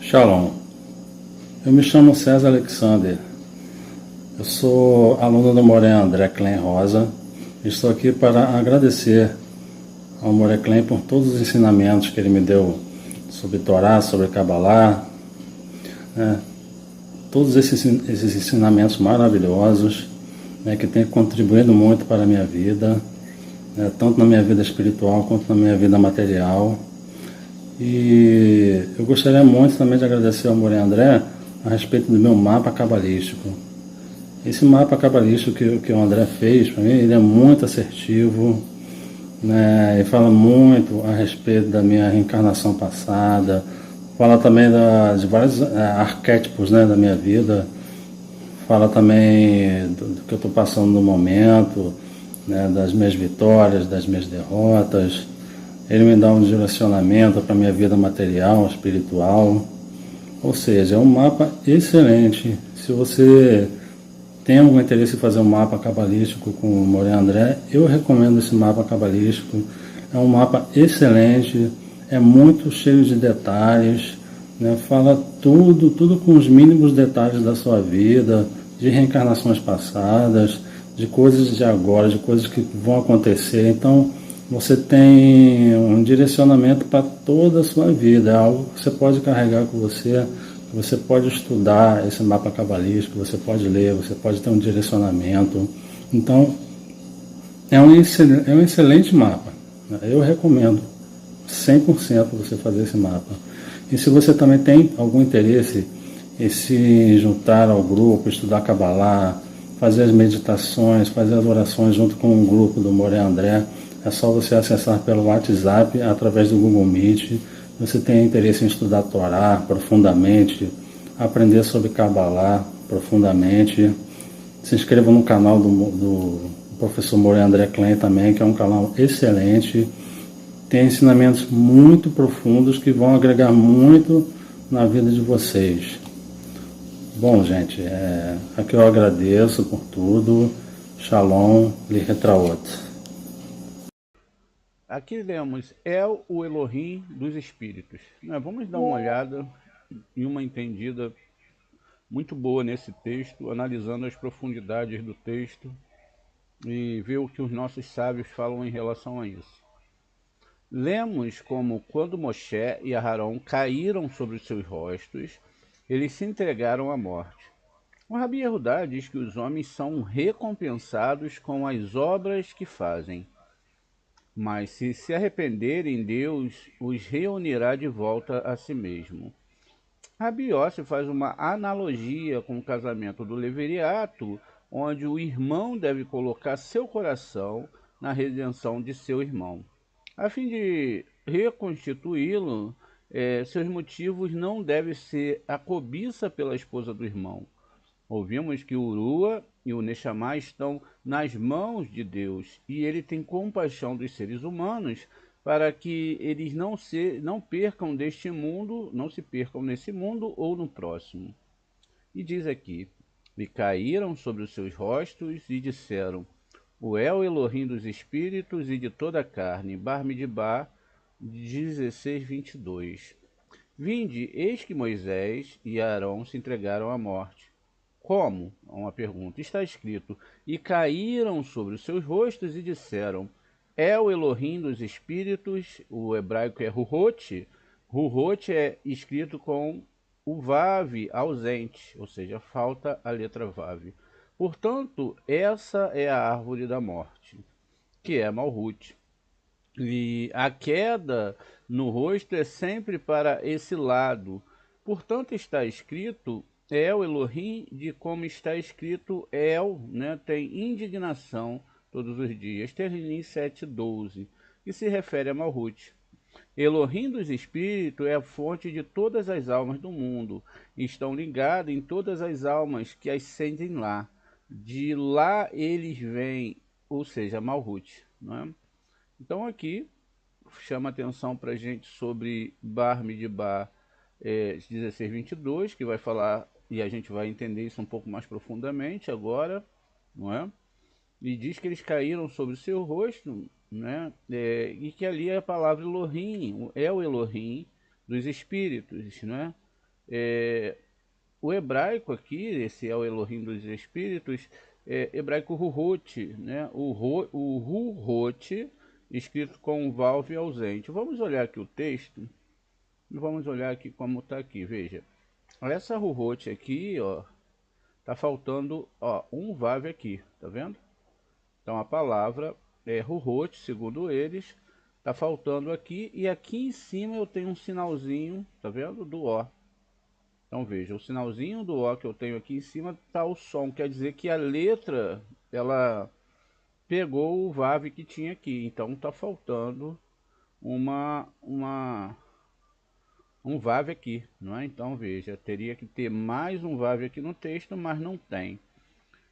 Shalom, eu me chamo César Alexander, eu sou aluno do Moré André Klein Rosa. Estou aqui para agradecer ao Moré Klein por todos os ensinamentos que ele me deu sobre Torá, sobre Kabbalah, né? Todos esses ensinamentos maravilhosos, né, que têm contribuído muito para a minha vida, né, tanto na minha vida espiritual quanto na minha vida material. E eu gostaria muito também de agradecer ao Moré André a respeito do meu mapa cabalístico. Esse mapa cabalístico que o André fez para mim, ele é muito assertivo, né? Ele fala muito a respeito da minha reencarnação passada, fala também de vários arquétipos, né, da minha vida, fala também do que eu estou passando no momento, né, das minhas vitórias, das minhas derrotas. Ele me dá um direcionamento para a minha vida material, espiritual. Ou seja, é um mapa excelente. Se você tem algum interesse em fazer um mapa cabalístico com o Moré André, eu recomendo esse mapa cabalístico. É um mapa excelente, é muito cheio de detalhes, né? Fala tudo com os mínimos detalhes da sua vida, de reencarnações passadas, de coisas de agora, de coisas que vão acontecer. Então, você tem um direcionamento para toda a sua vida, é algo que você pode carregar com você, que você pode estudar esse mapa cabalístico, você pode ler, você pode ter um direcionamento. Então, é um excelente mapa. Eu recomendo 100% você fazer esse mapa. E se você também tem algum interesse em se juntar ao grupo, estudar Kabbalah, fazer as meditações, fazer as orações junto com o grupo do Moré André, é só você acessar pelo WhatsApp, através do Google Meet. Você tem interesse em estudar Torá profundamente, aprender sobre Kabbalah profundamente, se inscreva no canal do professor Moré André Klein também, que é um canal excelente. Tem ensinamentos muito profundos que vão agregar muito na vida de vocês. Bom, gente, aqui eu agradeço por tudo. Shalom, Lihetraot. Aqui lemos El, o Elohim dos Espíritos. Vamos dar uma olhada e uma entendida muito boa nesse texto, analisando as profundidades do texto e ver o que os nossos sábios falam em relação a isso. Lemos como quando Moshe e Aharon caíram sobre os seus rostos, eles se entregaram à morte. O Rabi Yehudá diz que os homens são recompensados com as obras que fazem. Mas se arrependerem, Deus os reunirá de volta a si mesmo. Rabi Yossi faz uma analogia com o casamento do levirato, onde o irmão deve colocar seu coração na redenção de seu irmão. A fim de reconstituí-lo, seus motivos não devem ser a cobiça pela esposa do irmão. Ouvimos que o Urua e o Neshama estão nas mãos de Deus, e ele tem compaixão dos seres humanos para que eles não percam deste mundo, não se percam nesse mundo ou no próximo. E diz aqui, e caíram sobre os seus rostos e disseram, o El Elohim dos espíritos e de toda a carne, Bar-Midbar 16:22. Vinde, eis que Moisés e Arão se entregaram à morte. Como? Uma pergunta. Está escrito, e caíram sobre os seus rostos e disseram, é o Elohim dos espíritos, o hebraico é Ruhot. Ruhot é escrito com o Vav ausente, ou seja, falta a letra Vav. Portanto, essa é a árvore da morte. que é Malhut. E a queda no rosto é sempre para esse lado. Portanto, está escrito El Elohim, de como está escrito El, né, tem indignação todos os dias. Terlim 7:12, que se refere a Malhut. Elohim dos espíritos é a fonte de todas as almas do mundo. Estão ligados em todas as almas que ascendem lá. De lá eles vêm, ou seja, Malhut. Não é? Então aqui chama atenção para a gente sobre Bar Midbar 16:22, que vai falar, e a gente vai entender isso um pouco mais profundamente agora, não é? E diz que eles caíram sobre o seu rosto, né? E que ali é a palavra Elohim, é o Elohim dos espíritos, né? O hebraico aqui, esse é o Elohim dos espíritos, é hebraico Ruhot, né? O Ruhot, escrito com um valve ausente. Vamos olhar aqui o texto, e vamos olhar aqui como está aqui, veja. Essa Ruhot aqui, ó, tá faltando, ó, um valve aqui, tá vendo? Então a palavra é Ruhot, segundo eles, tá faltando aqui, e aqui em cima eu tenho um sinalzinho, tá vendo? Do O. Então veja, o sinalzinho do O que eu tenho aqui em cima tá o som, quer dizer que a letra, ela pegou o VAV que tinha aqui, então tá faltando um VAV aqui, não é? Então veja, teria que ter mais um VAV aqui no texto, mas não tem.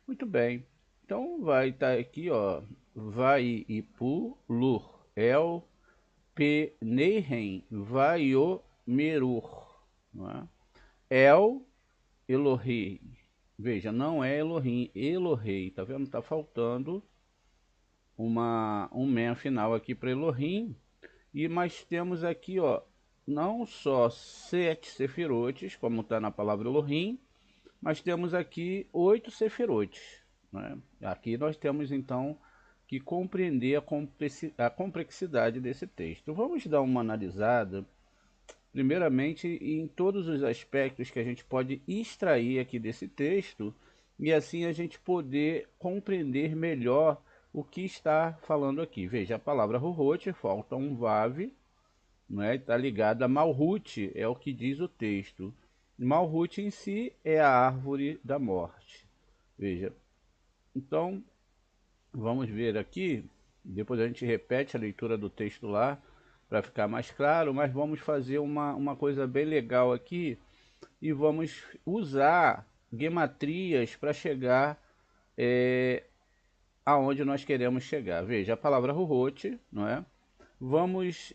Muito bem, então vai estar aqui, ó, vai e pulur, el peneihem, vai o merur, não é? El Elohim, veja, não é Elohim, Elohei, tá vendo? Tá faltando um men final aqui para Elohim. E mas temos aqui, ó, não só 7 sefirotes, como está na palavra Elohim, mas temos aqui 8 sefirotes, né? Aqui nós temos então que compreender a complexidade desse texto. Vamos dar uma analisada, primeiramente, em todos os aspectos que a gente pode extrair aqui desse texto, e assim a gente poder compreender melhor o que está falando aqui. Veja, a palavra Ruhot, falta um Vav, né? Está ligado a Malhut, é o que diz o texto. Malhut em si é a árvore da morte. Veja, então vamos ver aqui, depois a gente repete a leitura do texto lá, para ficar mais claro, mas vamos fazer uma coisa bem legal aqui, e vamos usar gematrias para chegar aonde nós queremos chegar. Veja, a palavra Ruhot, não é? Vamos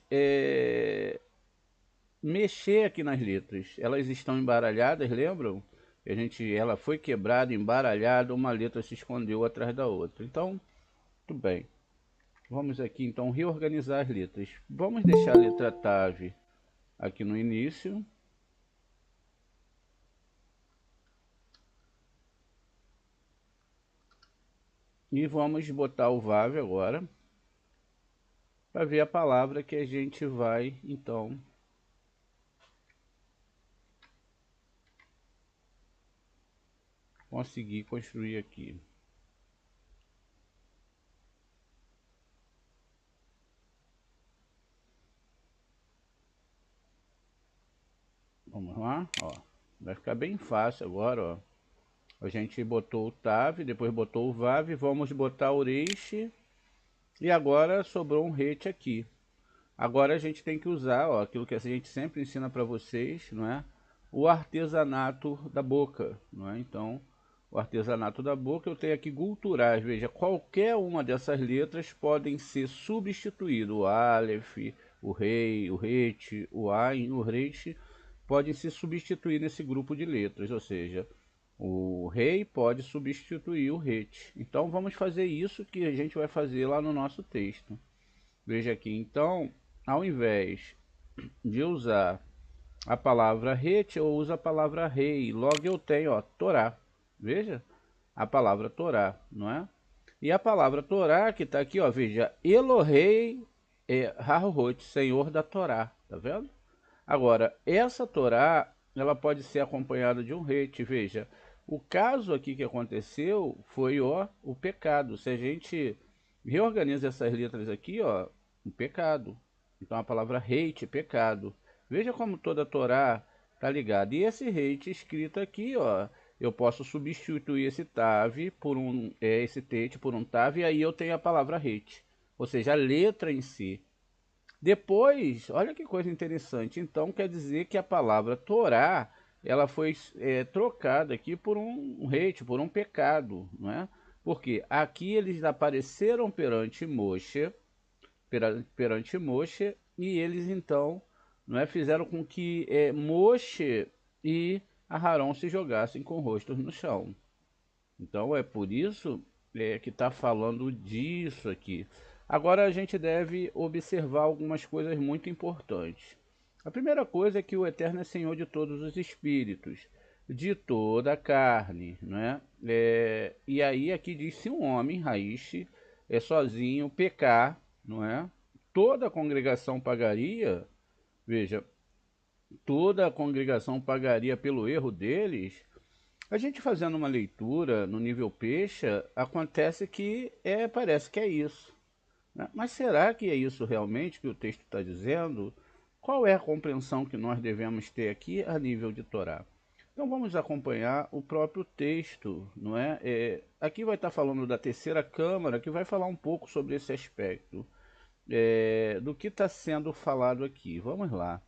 mexer aqui nas letras. Elas estão embaralhadas, lembram? Ela foi quebrada, embaralhada, uma letra se escondeu atrás da outra. Então, tudo bem. Vamos aqui então reorganizar as letras. Vamos deixar a letra TAV aqui no início. E vamos botar o VAV agora, para ver a palavra que a gente vai então conseguir construir aqui. Vamos lá, ó. Vai ficar bem fácil agora, ó. A gente botou o TAV, depois botou o VAV, vamos botar o reixe, e agora sobrou um rete aqui. Agora a gente tem que usar, ó, aquilo que a gente sempre ensina para vocês, não é? O artesanato da boca, não é? Então, o artesanato da boca, eu tenho aqui culturais, veja, qualquer uma dessas letras podem ser substituídas, o Aleph, o Rei, o Rete, o Ain, o Reite, podem se substituir nesse grupo de letras, ou seja, o Rei pode substituir o Rete. Então vamos fazer isso que a gente vai fazer lá no nosso texto. Veja aqui, então, ao invés de usar a palavra Rete, eu uso a palavra Rei. Logo eu tenho, ó, Torá. Veja, a palavra Torá, não é? E a palavra Torá que está aqui, ó, veja, Elohei Harhot, Senhor da Torá, tá vendo? Agora, essa Torá, ela pode ser acompanhada de um rete, veja. O caso aqui que aconteceu foi o pecado. Se a gente Reorganiza essas letras aqui, ó, um pecado. Então a palavra hate, pecado. Veja como toda a Torá tá ligada. E esse hate escrito aqui, ó, eu posso substituir esse tav por esse tate por um tav, e aí eu tenho a palavra hate. Ou seja, a letra em si. Depois, olha que coisa interessante. Então quer dizer que a palavra Torá, ela foi trocada aqui por um hate, por um pecado, não é? Porque aqui eles apareceram perante Moshe, e eles então, não é, fizeram com que Moshe e Aharon se jogassem com rostos no chão. Então é por isso que está falando disso aqui. Agora a gente deve observar algumas coisas muito importantes. A primeira coisa é que o Eterno é Senhor de todos os espíritos, de toda a carne, não é? E aí aqui diz, se um homem, Raish, sozinho pecar, não é? Toda a congregação pagaria, veja, toda a congregação pagaria pelo erro deles. A gente fazendo uma leitura no nível peixe, acontece que parece que é isso, né? Mas será que é isso realmente que o texto está dizendo? Qual é a compreensão que nós devemos ter aqui a nível de Torá? Então vamos acompanhar o próprio texto, não é? Aqui vai estar falando da terceira câmara, que vai falar um pouco sobre esse aspecto, do que está sendo falado aqui. Vamos lá.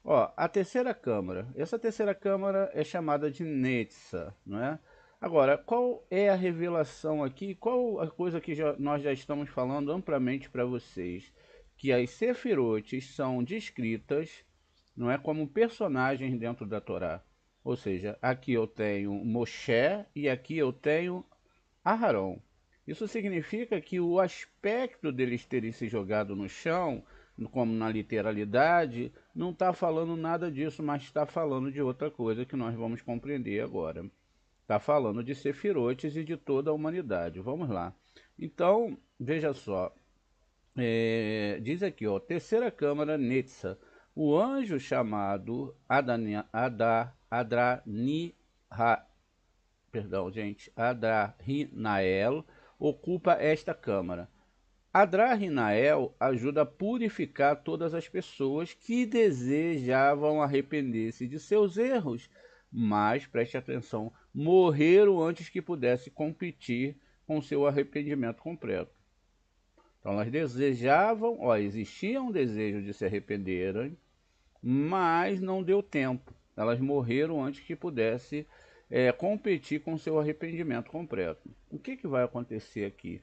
Ó, a terceira câmara. Essa terceira câmara é chamada de Netza, não é? Agora, qual é a revelação aqui? Qual a coisa que nós já estamos falando amplamente para vocês? Que as Sefirotes são descritas, não é, como personagens dentro da Torá. Ou seja, aqui eu tenho Moshe e aqui eu tenho Aharon. Isso significa que o aspecto deles terem se jogado no chão, como na literalidade, não está falando nada disso, mas está falando de outra coisa que nós vamos compreender agora. Está falando de Sefirotes e de toda a humanidade. Vamos lá. Então, veja só. Diz aqui, ó, terceira câmara, Netza. O anjo chamado perdão, gente, Adrahinael ocupa esta câmara. Adrahinael ajuda a purificar todas as pessoas que desejavam arrepender-se de seus erros, mas, preste atenção, morreram antes que pudesse competir com seu arrependimento completo. Então elas desejavam, ó, existia um desejo de se arrependerem, mas não deu tempo. Elas morreram antes que pudesse competir com seu arrependimento completo. O que vai acontecer aqui?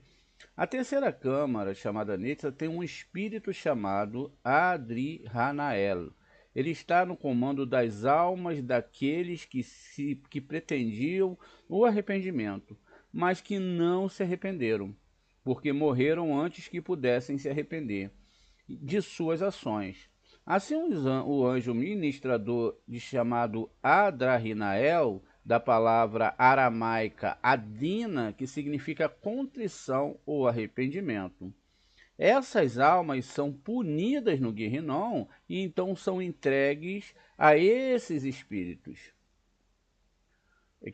A terceira câmara, chamada Netza, tem um espírito chamado Adri-Hanael. Ele está no comando das almas daqueles que pretendiam o arrependimento, mas que não se arrependeram, porque morreram antes que pudessem se arrepender de suas ações. Assim, o anjo ministrador, chamado Adrahinael, da palavra aramaica adina, que significa contrição ou arrependimento. Essas almas são punidas no Guerrinom e então são entregues a esses espíritos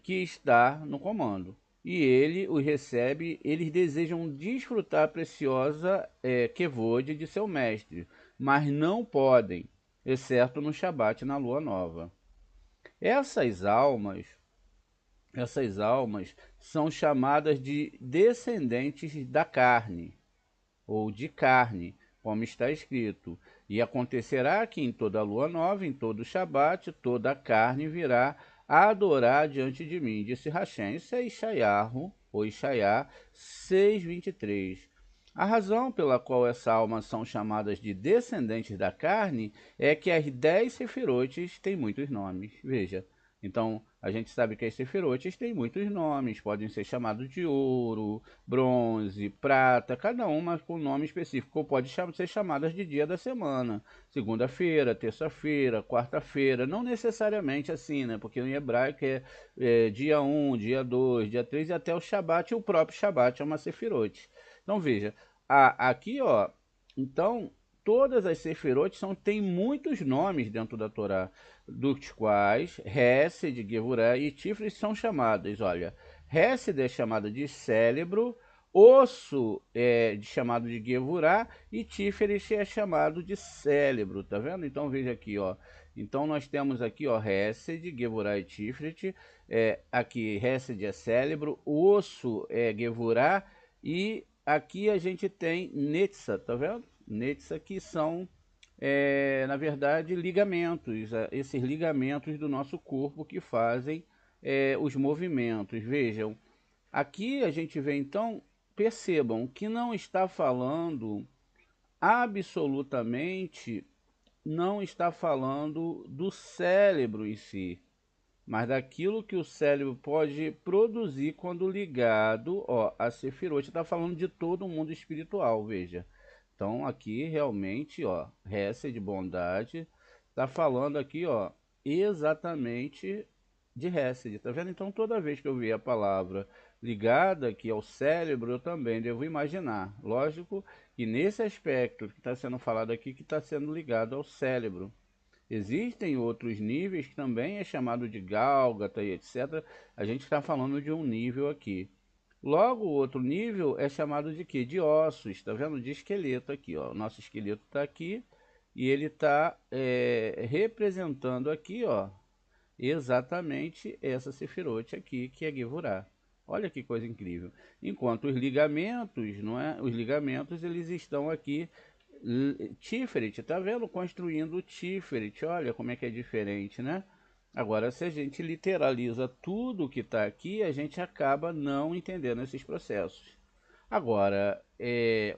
que está no comando. E ele os recebe, eles desejam desfrutar a preciosa Kevod de seu mestre, mas não podem, exceto no Shabat, na lua nova. Essas almas são chamadas de descendentes da carne, ou de carne, como está escrito. E acontecerá que em toda lua nova, em todo Shabat, toda a carne virá a adorar diante de mim, disse Hashem. Isso é Ishaiahu, ou Ishaiá 6:23. A razão pela qual essas almas são chamadas de descendentes da carne é que as 10 sefirotes têm muitos nomes. Veja, então a gente sabe que as sefirotes têm muitos nomes, podem ser chamados de ouro, bronze, prata, cada uma com nome específico, ou pode ser chamadas de dia da semana, segunda-feira, terça-feira, quarta-feira, não necessariamente assim, né? Porque em hebraico dia 1, dia 2, dia 3 e até o Shabat, e o próprio Shabat é uma sefirote. Então veja, aqui ó, então todas as sefirotes têm muitos nomes dentro da Torá, dos quais Hesed, Gevurah e Tiflis são chamadas. Olha, Hesed é chamada de cérebro, Osso é chamado de Gevurah e Tiferet é chamado de cérebro, tá vendo? Então veja aqui, ó. Então nós temos aqui, ó, Hesed, Gevurah e Tiferet. Aqui Hesed é cérebro, osso é Gevurah e aqui a gente tem Netza, tá vendo? Netza que são, na verdade, ligamentos, esses ligamentos do nosso corpo que fazem os movimentos. Vejam, aqui a gente vê então, percebam que não está falando absolutamente, não está falando do cérebro em si, mas daquilo que o cérebro pode produzir quando ligado, ó, a Sefirot. Está falando de todo o mundo espiritual, veja. Então aqui realmente, ó, Hesed de bondade, está falando aqui, ó, exatamente de Hesed, tá vendo? Então toda vez que eu ver a palavra ligada aqui ao cérebro, eu também devo imaginar. Lógico que nesse aspecto que está sendo falado aqui, que está sendo ligado ao cérebro. Existem outros níveis que também é chamado de Gálgata e etc. A gente está falando de um nível aqui. Logo, o outro nível é chamado de quê? De ossos, está vendo? De esqueleto aqui, ó. O nosso esqueleto está aqui e ele está representando aqui, ó, exatamente essa Sefirote aqui, que é Gevurah. Olha que coisa incrível. Enquanto os ligamentos, não é? Os ligamentos, eles estão aqui Tiferet, tá vendo? Construindo o Tiferet. Olha como é que é diferente, né? Agora, se a gente literaliza tudo que está aqui, a gente acaba não entendendo esses processos. Agora,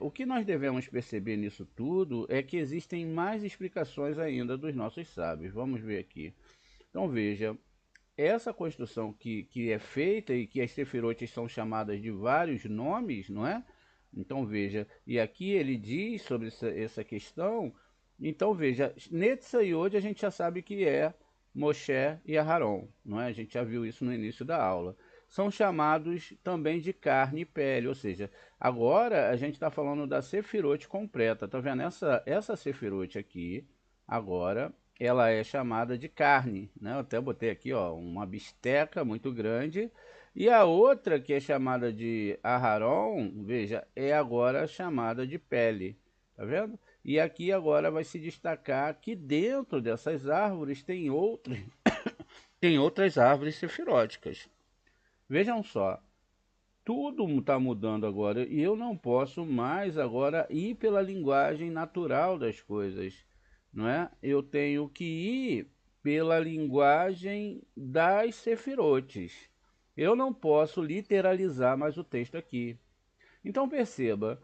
o que nós devemos perceber nisso tudo é que existem mais explicações ainda dos nossos sábios. Vamos ver aqui. Então veja, essa construção que é feita e que as sefirotes são chamadas de vários nomes, não é? Então veja, e aqui ele diz sobre essa questão, então veja, Netza e hoje a gente já sabe que é Moshe e Aharon, não é? A gente já viu isso no início da aula. São chamados também de carne e pele, ou seja, agora a gente está falando da sefirote completa, tá vendo? Essa sefirote aqui, agora, ela é chamada de carne, né? Eu até botei aqui, ó, uma bisteca muito grande. E a outra, que é chamada de Aharon, veja, é agora chamada de pele, tá vendo? E aqui agora vai se destacar que dentro dessas árvores tem outras árvores sefiróticas. Vejam só, tudo está mudando agora e eu não posso mais agora ir pela linguagem natural das coisas, não é? Eu tenho que ir pela linguagem das sefirotes. Eu não posso literalizar mais o texto aqui. Então perceba,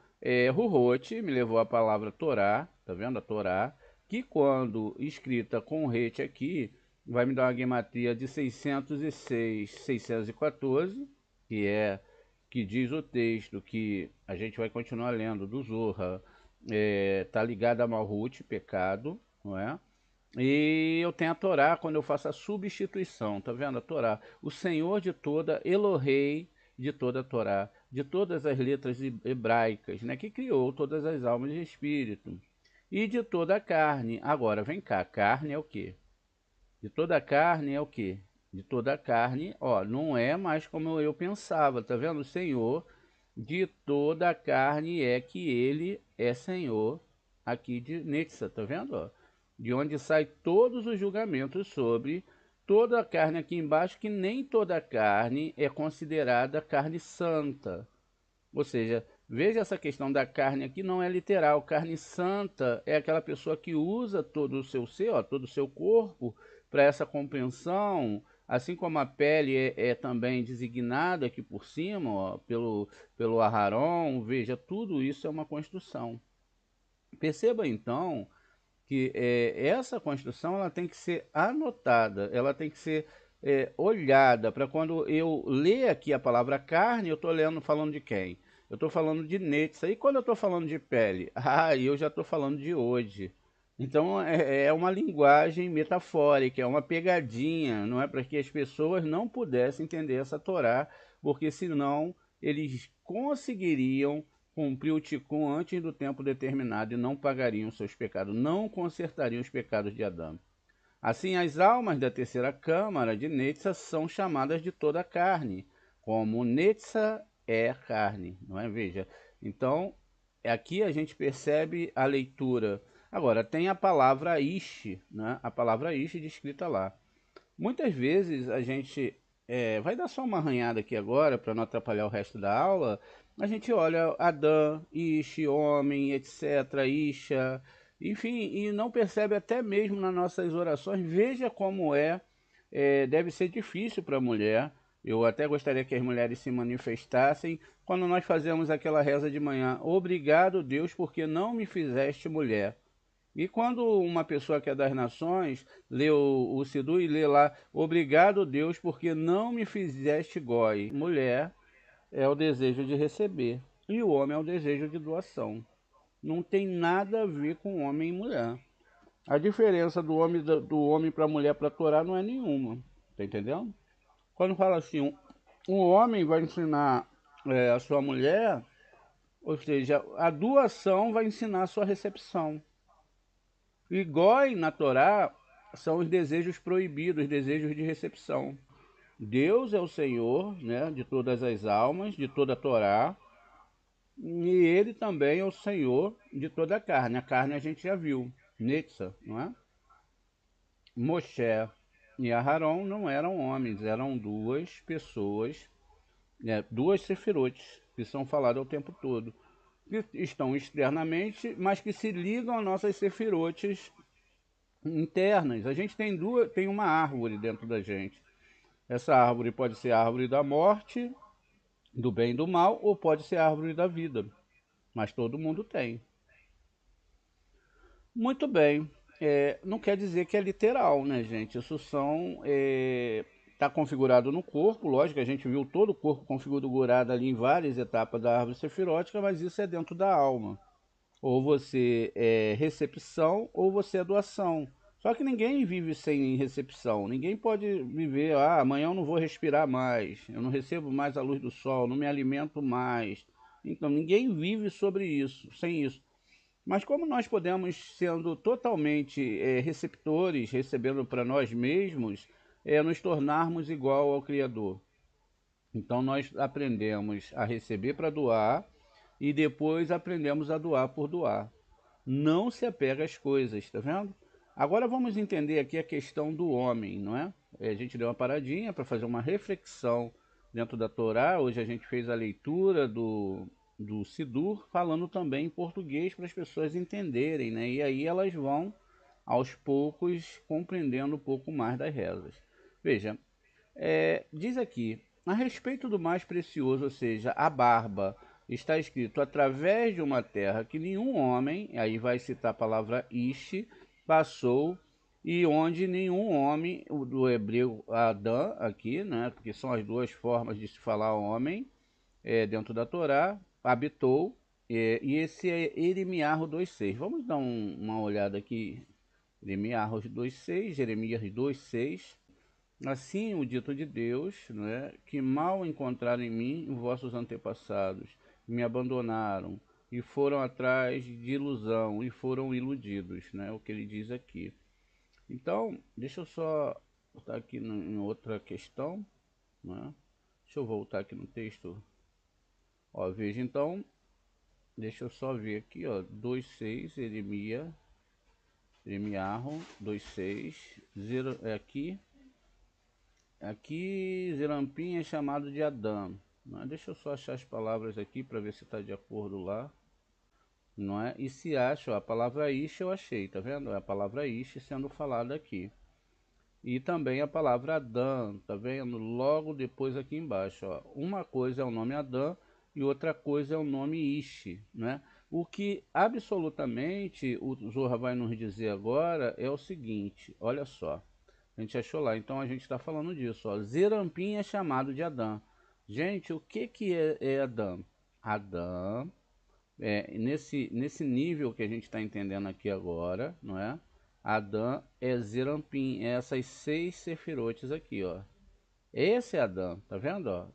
Ruhot me levou a palavra Torá, tá vendo a Torá, que quando escrita com rete aqui, vai me dar uma gematria de 606, 614, que é que diz o texto que a gente vai continuar lendo do Zorra, tá ligado a Malhut, pecado, não é? E eu tenho a Torá quando eu faço a substituição, tá vendo a Torá? O Senhor de toda, Elohei de toda a Torá, de todas as letras hebraicas, né? Que criou todas as almas de espírito. E de toda a carne. Agora, vem cá, carne é o quê? De toda a carne é o quê? De toda a carne, ó, não é mais como eu pensava, tá vendo? O Senhor de toda a carne é que ele é Senhor aqui de Netza, tá vendo? Ó? De onde sai todos os julgamentos sobre toda a carne aqui embaixo, que nem toda a carne é considerada carne santa. Ou seja, veja essa questão da carne aqui, não é literal. Carne santa é aquela pessoa que usa todo o seu ser, ó, todo o seu corpo para essa compreensão, assim como a pele é também designada aqui por cima, ó, pelo Aharon. Veja, tudo isso é uma construção. Perceba então que essa construção ela tem que ser anotada, ela tem que ser olhada, para quando eu ler aqui a palavra carne, eu estou lendo falando de quem? Eu estou falando de Netza. E quando eu estou falando de pele? Ah, eu já estou falando de hoje. Então é uma linguagem metafórica, é uma pegadinha, não é para que as pessoas não pudessem entender essa Torá, porque senão eles conseguiriam cumprir o Tikkun antes do tempo determinado e não pagariam seus pecados, não consertariam os pecados de Adão. Assim, as almas da terceira câmara de Netza são chamadas de toda a carne, como Netza é carne, não é? Veja, então aqui a gente percebe a leitura. Agora, tem a palavra ish, né? A palavra ish descrita lá. Muitas vezes a gente vai dar só uma arranhada aqui agora para não atrapalhar o resto da aula. A gente olha Adão, Ish, homem, etc, Isha, enfim, e não percebe até mesmo nas nossas orações. Veja como deve ser difícil para a mulher. Eu até gostaria que as mulheres se manifestassem quando nós fazemos aquela reza de manhã. Obrigado, Deus, porque não me fizeste mulher. E quando uma pessoa que é das nações lê o Sidu e lê lá, obrigado Deus porque não me fizeste goi. Mulher é o desejo de receber e o homem é o desejo de doação. Não tem nada a ver com homem e mulher. A diferença do homem para a mulher para a Torá não é nenhuma. Tá entendendo? Quando fala assim, um homem vai ensinar a sua mulher, ou seja, a doação vai ensinar a sua recepção. E goi na Torá são os desejos proibidos, os desejos de recepção. Deus é o Senhor, né, de todas as almas, de toda a Torá, e Ele também é o Senhor de toda a carne. A carne a gente já viu, Netza, não é? Moshe e Aharon não eram homens, eram duas pessoas, né, duas sefirotes, que são faladas o tempo todo, que estão externamente, mas que se ligam a nossas sefirotes internas. A gente tem uma árvore dentro da gente. Essa árvore pode ser a árvore da morte, do bem e do mal, ou pode ser a árvore da vida. Mas todo mundo tem. Muito bem. Não quer dizer que é literal, né, gente? Isso está configurado no corpo, lógico, a gente viu todo o corpo configurado ali em várias etapas da árvore sefirótica, mas isso é dentro da alma. Ou você é recepção ou você é doação. Só que ninguém vive sem recepção. Ninguém pode viver, amanhã eu não vou respirar mais, eu não recebo mais a luz do sol, não me alimento mais. Então ninguém vive sobre isso, sem isso. Mas como nós podemos, sendo totalmente receptores, recebendo para nós mesmos, nos tornarmos igual ao Criador? Então nós aprendemos a receber para doar e depois aprendemos a doar por doar. Não se apega às coisas, tá vendo? Agora vamos entender aqui a questão do homem, não é? A gente deu uma paradinha para fazer uma reflexão dentro da Torá. Hoje a gente fez a leitura do Sidur, falando também em português para as pessoas entenderem, né? E aí elas vão, aos poucos, compreendendo um pouco mais das rezas. Veja, diz aqui, a respeito do mais precioso, ou seja, a barba, está escrito através de uma terra que nenhum homem, aí vai citar a palavra Ish, passou, e onde nenhum homem, do hebreu Adão, aqui, né, porque são as duas formas de se falar homem, dentro da Torá, habitou, e esse é Eremiarro 2,6. Vamos dar uma olhada aqui, Eremiarro 2,6, Jeremias 2,6. Assim o dito de Deus, não é, que mal encontraram em mim vossos antepassados, me abandonaram e foram atrás de ilusão e foram iludidos, né? O que ele diz aqui. Então, deixa eu só voltar aqui em outra questão, né? Deixa eu voltar aqui no texto. Ó, veja então, deixa eu só ver aqui, ó, 2,6, Eremiarro 2,6, aqui. Aqui, Zerampim é chamado de Adão. Não é? Deixa eu só achar as palavras aqui para ver se está de acordo lá. Não é? E se acha, ó, a palavra Ish eu achei, tá vendo? É a palavra Ish sendo falada aqui. E também a palavra Adão, tá vendo? Logo depois aqui embaixo, ó. Uma coisa é o nome Adão e outra coisa é o nome Ish, né? O que absolutamente o Zohar vai nos dizer agora é o seguinte, olha só. A gente achou lá, então a gente está falando disso, ó. Zerampim é chamado de Adão. Gente, o que é Adão? Adão, nesse nível que a gente está entendendo aqui agora, não é? Adão é Zerampim, é essas 6 sefirotes aqui, ó. Esse é Adão, tá vendo, ó?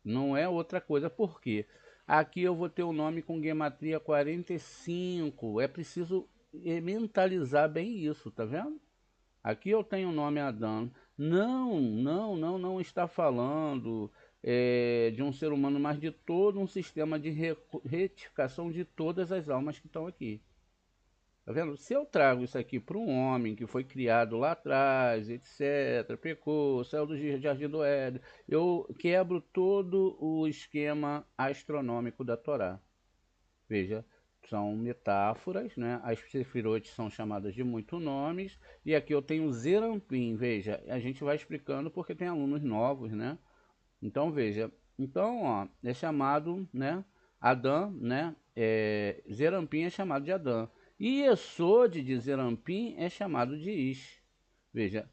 Não é outra coisa, por quê? Aqui eu vou ter o nome com gematria 45, é preciso mentalizar bem isso, tá vendo? Aqui eu tenho o nome Adão. Não está falando de um ser humano, mas de todo um sistema de retificação de todas as almas que estão aqui. Tá vendo? Se eu trago isso aqui para um homem que foi criado lá atrás, etc., pecou, saiu do Jardim do Éden, eu quebro todo o esquema astronômico da Torá. Veja, são metáforas, né? As sefirotes são chamadas de muitos nomes, e aqui eu tenho Zerampim. Veja, a gente vai explicando porque tem alunos novos, né? Então veja, então ó, é chamado, né? Adã, né? Zerampim é chamado de Adã. E Esod de Zerampim é chamado de Ish. Veja,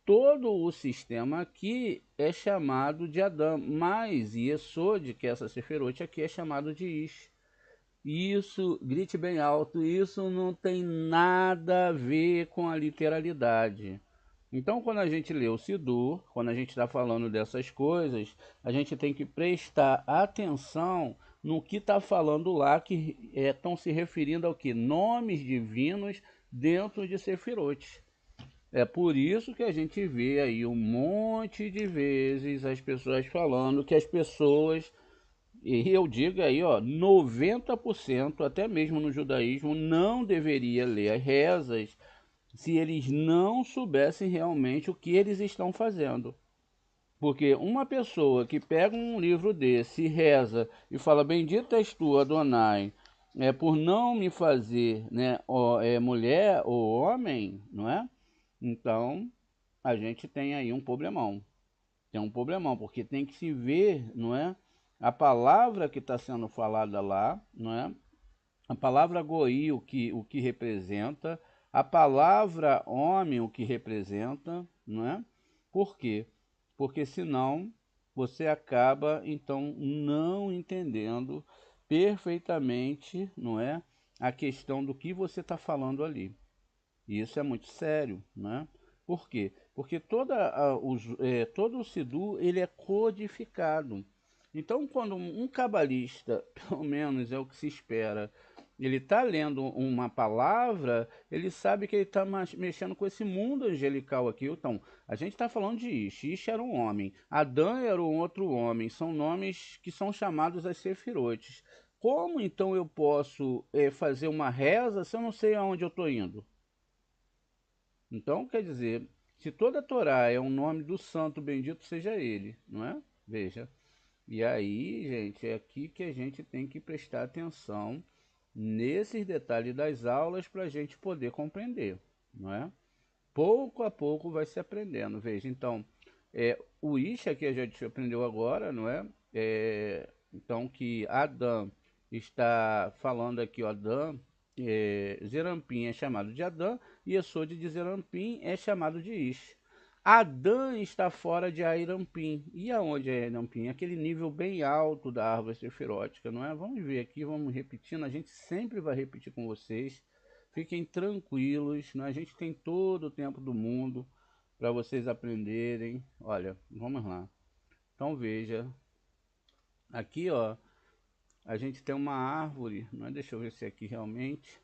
todo o sistema aqui é chamado de Adã, mas Esod, que é essa sefirote aqui, é chamado de Ish. Isso, grite bem alto, isso não tem nada a ver com a literalidade. Então, quando a gente lê o Sidur, quando a gente está falando dessas coisas, a gente tem que prestar atenção no que está falando lá, que estão se referindo ao que? Nomes divinos dentro de Sefirotes. É por isso que a gente vê aí um monte de vezes as pessoas falando que as pessoas, e eu digo aí, ó, 90%, até mesmo no judaísmo, não deveria ler as rezas se eles não soubessem realmente o que eles estão fazendo. Porque uma pessoa que pega um livro desse, reza e fala, bendita és tu, Adonai, por não me fazer, né, mulher ou homem, não é? Então, a gente tem aí um problemão. Tem um problemão, porque tem que se ver, não é? A palavra que está sendo falada lá, não é? A palavra goi, o que representa, a palavra homem, o que representa, não é? Por quê? Porque senão você acaba, então, não entendendo perfeitamente, não é? A questão do que você está falando ali. E isso é muito sério, né? Por quê? Porque todo o Sidu ele é codificado. Então, quando um cabalista, pelo menos é o que se espera, ele está lendo uma palavra, ele sabe que ele está mexendo com esse mundo angelical aqui. Então, a gente está falando de Ish. Ish era um homem, Adã era um outro homem. São nomes que são chamados as Sefirotes. Como então eu posso fazer uma reza se eu não sei aonde eu estou indo? Então, quer dizer, se toda a Torá é um nome do santo, bendito seja ele, não é? Veja. E aí, gente, é aqui que a gente tem que prestar atenção nesses detalhes das aulas para a gente poder compreender, não é? Pouco a pouco vai se aprendendo. Veja, então, o Isha que a gente aprendeu agora, não é? Então, que Adão está falando aqui, ó, Adão, Zerampim é chamado de Adão e Esod de Zerampim é chamado de Ish. Adã está fora de Airampim. E aonde é Airampim? Aquele nível bem alto da árvore sefirótica, não é? Vamos ver aqui, vamos repetindo. A gente sempre vai repetir com vocês. Fiquem tranquilos, né? A gente tem todo o tempo do mundo para vocês aprenderem. Olha, vamos lá. Então veja, aqui ó, a gente tem uma árvore, não é? Deixa eu ver se é aqui realmente.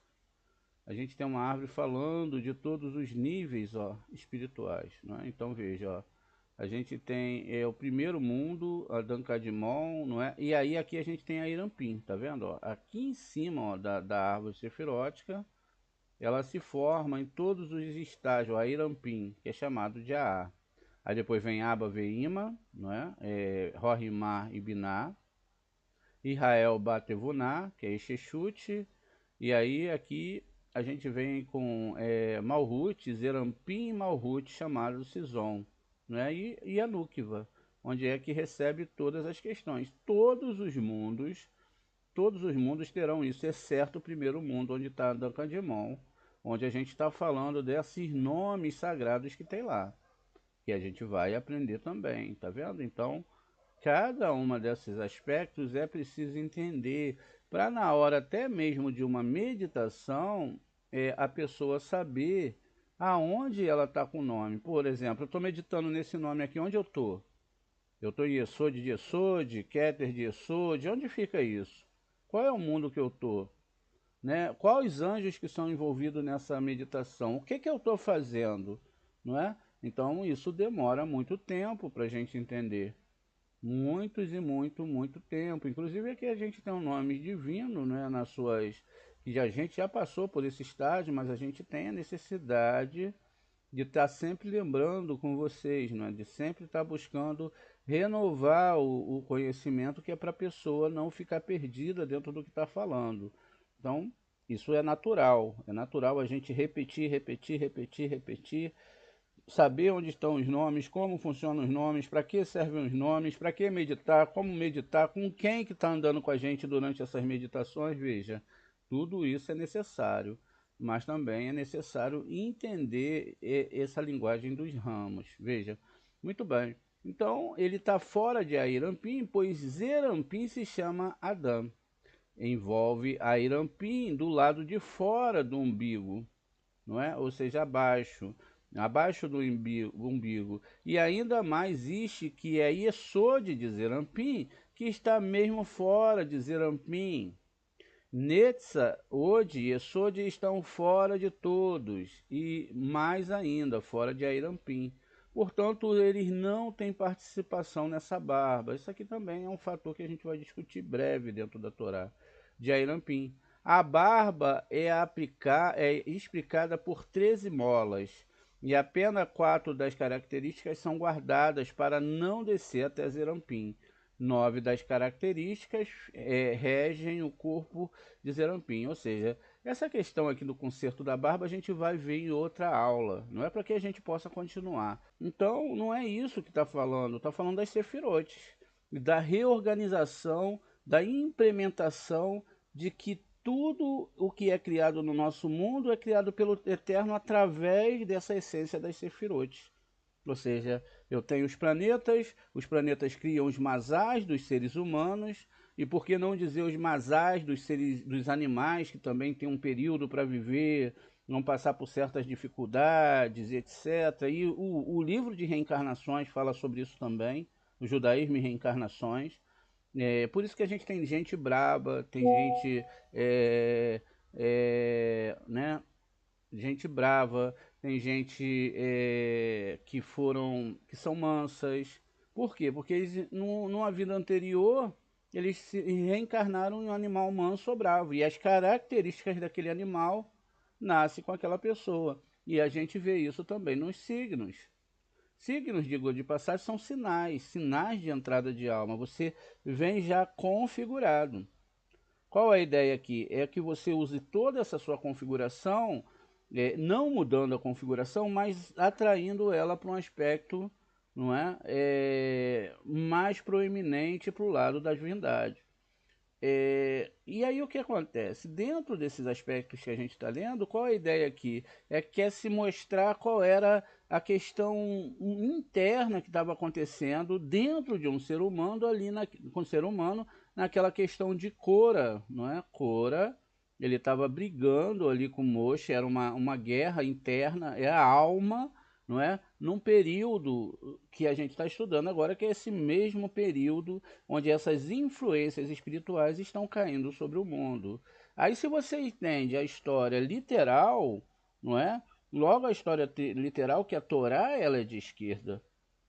A gente tem uma árvore falando de todos os níveis, ó, espirituais, não é? Então veja, ó, a gente tem o primeiro mundo, a Dankadimon, não é? E aí aqui a gente tem a Irampim, tá vendo? Ó? Aqui em cima ó, da árvore sefirótica, ela se forma em todos os estágios, a Irampim, que é chamado de Aa. Aí depois vem Aba Veima, não é? Rohimar e Biná, Israel Batevuná, que é Ixexute, e aí aqui a gente vem com Malhut, Zerampim e Malhut, chamado Sison, né? E a Nukva, onde é que recebe todas as questões. Todos os mundos terão isso, exceto o primeiro mundo, onde está Dankandimon, onde a gente está falando desses nomes sagrados que tem lá, que a gente vai aprender também, tá vendo? Então, cada uma desses aspectos é preciso entender para na hora até mesmo de uma meditação a pessoa saber aonde ela está com o nome. Por exemplo, eu estou meditando nesse nome aqui, onde eu estou? Eu estou em Yesod de Yesod, Keter de Yesod, onde fica isso? Qual é o mundo que eu estou? Né? Quais anjos que são envolvidos nessa meditação? O que, que eu estou fazendo? Não é? Então isso demora muito tempo para a gente entender. Muitos e muito tempo. Inclusive aqui a gente tem um nome divino, né, nas suas que a gente já passou por esse estágio, mas a gente tem a necessidade de estar sempre lembrando com vocês, né, de sempre estar buscando renovar o conhecimento que é para a pessoa não ficar perdida dentro do que está falando. Então, isso é natural a gente repetir, repetir, repetir, repetir, saber onde estão os nomes, como funcionam os nomes, para que servem os nomes, para que meditar, como meditar, com quem que está andando com a gente durante essas meditações, veja, tudo isso é necessário, mas também é necessário entender essa linguagem dos ramos, veja, muito bem. Então, ele está fora de Airampim, pois Zerampim se chama Adão. Envolve Airampim do lado de fora do umbigo, não é? Ou seja, abaixo do umbigo. E ainda mais existe que é Yesod de Zerampim, que está mesmo fora de Zerampim. Netza, Ode e Yesod estão fora de todos, e mais ainda, fora de Airampim. Portanto, eles não têm participação nessa barba. Isso aqui também é um fator que a gente vai discutir breve dentro da Torá, de Airampim. A barba é explicada por 13 molas, e apenas 4 das características são guardadas para não descer até Zerampim. 9 das características regem o corpo de Zerampim. Ou seja, essa questão aqui do conserto da barba a gente vai ver em outra aula. Não é para que a gente possa continuar. Então, não é isso que está falando das sefirotes, da reorganização, da implementação de que tudo o que é criado no nosso mundo é criado pelo Eterno através dessa essência das sefirotes. Ou seja, eu tenho os planetas criam os masás dos seres humanos, e por que não dizer os masás dos seres, dos animais, que também têm um período para viver, não passar por certas dificuldades, etc. E o livro de reencarnações fala sobre isso também, o judaísmo e reencarnações. Por isso que a gente tem gente braba, tem gente né, gente brava, tem gente que são mansas. Por quê? Porque eles, numa vida anterior, eles se reencarnaram em um animal manso ou bravo. E as características daquele animal nascem com aquela pessoa. E a gente vê isso também nos signos. Signos, digo de passagem, são sinais, sinais de entrada de alma. Você vem já configurado. Qual é a ideia aqui? É que você use toda essa sua configuração, não mudando a configuração, mas atraindo ela para um aspecto, não é? Mais proeminente para o lado da divindade. E aí o que acontece? Dentro desses aspectos que a gente está lendo, qual a ideia aqui? É que quer se mostrar qual era a questão interna que estava acontecendo dentro de um ser humano com o ser humano naquela questão de Cora, não é? Cora, ele estava brigando ali com Moshe, era uma guerra interna, é a alma, não é? Num período que a gente está estudando agora, que é esse mesmo período onde essas influências espirituais estão caindo sobre o mundo. Aí, se você entende a história literal, não é? Logo a história literal, que a Torá ela é de esquerda.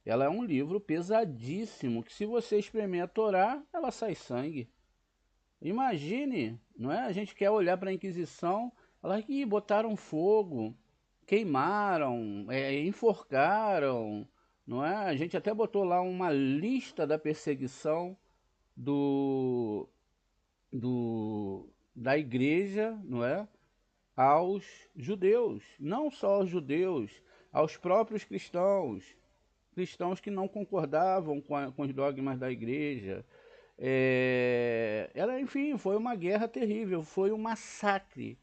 Ela é um livro pesadíssimo, que se você espremer a Torá, ela sai sangue. Imagine, não é? A gente quer olhar para a Inquisição, falar que botaram fogo, queimaram, enforcaram, não é? A gente até botou lá uma lista da perseguição do, da igreja, não é? Aos judeus, não só aos judeus, aos próprios cristãos, cristãos que não concordavam com os dogmas da igreja. Enfim, foi uma guerra terrível, foi um massacre.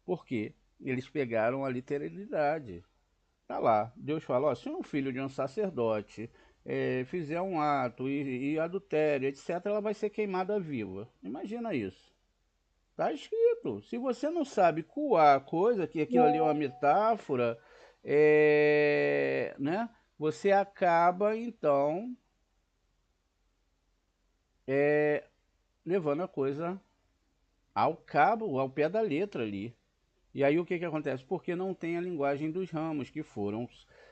Por quê? Eles pegaram a literalidade. Tá lá, Deus fala, ó, se um filho de um sacerdote fizer um ato e adultério, etc., ela vai ser queimada viva. Imagina isso. Tá escrito. Se você não sabe coar a coisa, que aquilo ali é uma metáfora, né? Você acaba, então, levando a coisa ao cabo, ao pé da letra ali. E aí o que acontece? Porque não tem a linguagem dos ramos, que foram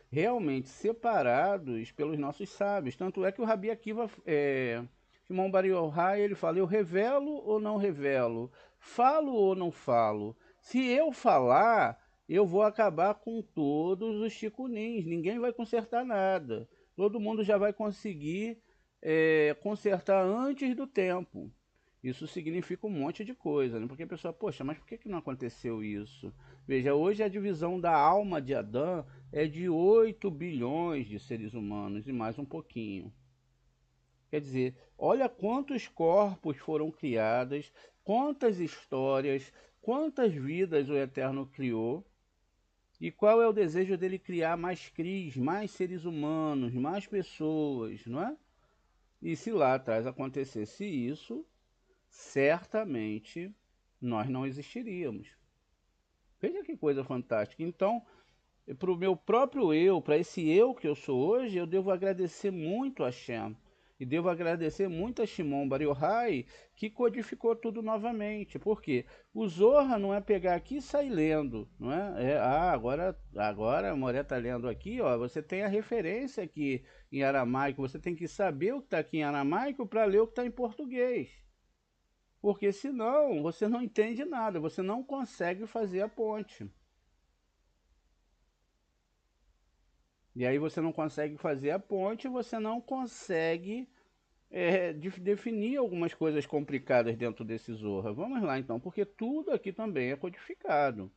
realmente separados pelos nossos sábios. Tanto é que o Rabi Akiva, Shimon Bar Yochai, ele fala, eu revelo ou não revelo? Falo ou não falo? Se eu falar, eu vou acabar com todos os ticunins, ninguém vai consertar nada. Todo mundo já vai conseguir consertar antes do tempo. Isso significa um monte de coisa, né? Porque a pessoa, poxa, mas por que não aconteceu isso? Veja, hoje a divisão da alma de Adão é de 8 bilhões de seres humanos e mais um pouquinho. Quer dizer, olha quantos corpos foram criados, quantas histórias, quantas vidas o Eterno criou, e qual é o desejo dele criar mais cris, mais seres humanos, mais pessoas, não é? E se lá atrás acontecesse isso, certamente nós não existiríamos. Veja que coisa fantástica. Então, para o meu próprio eu, para esse eu que eu sou hoje, eu devo agradecer muito a Shem. E devo agradecer muito a Shimon Bar Yochai, que codificou tudo novamente. Por quê? O Zohar não é pegar aqui e sair lendo, não é? Agora a Moré está lendo aqui, ó, você tem a referência aqui em aramaico, você tem que saber o que está aqui em aramaico para ler o que está em português. Porque senão você não entende nada, você não consegue fazer a ponte. E aí você não consegue fazer a ponte, você não consegue definir algumas coisas complicadas dentro desse Zorra. Vamos lá então, porque tudo aqui também é codificado.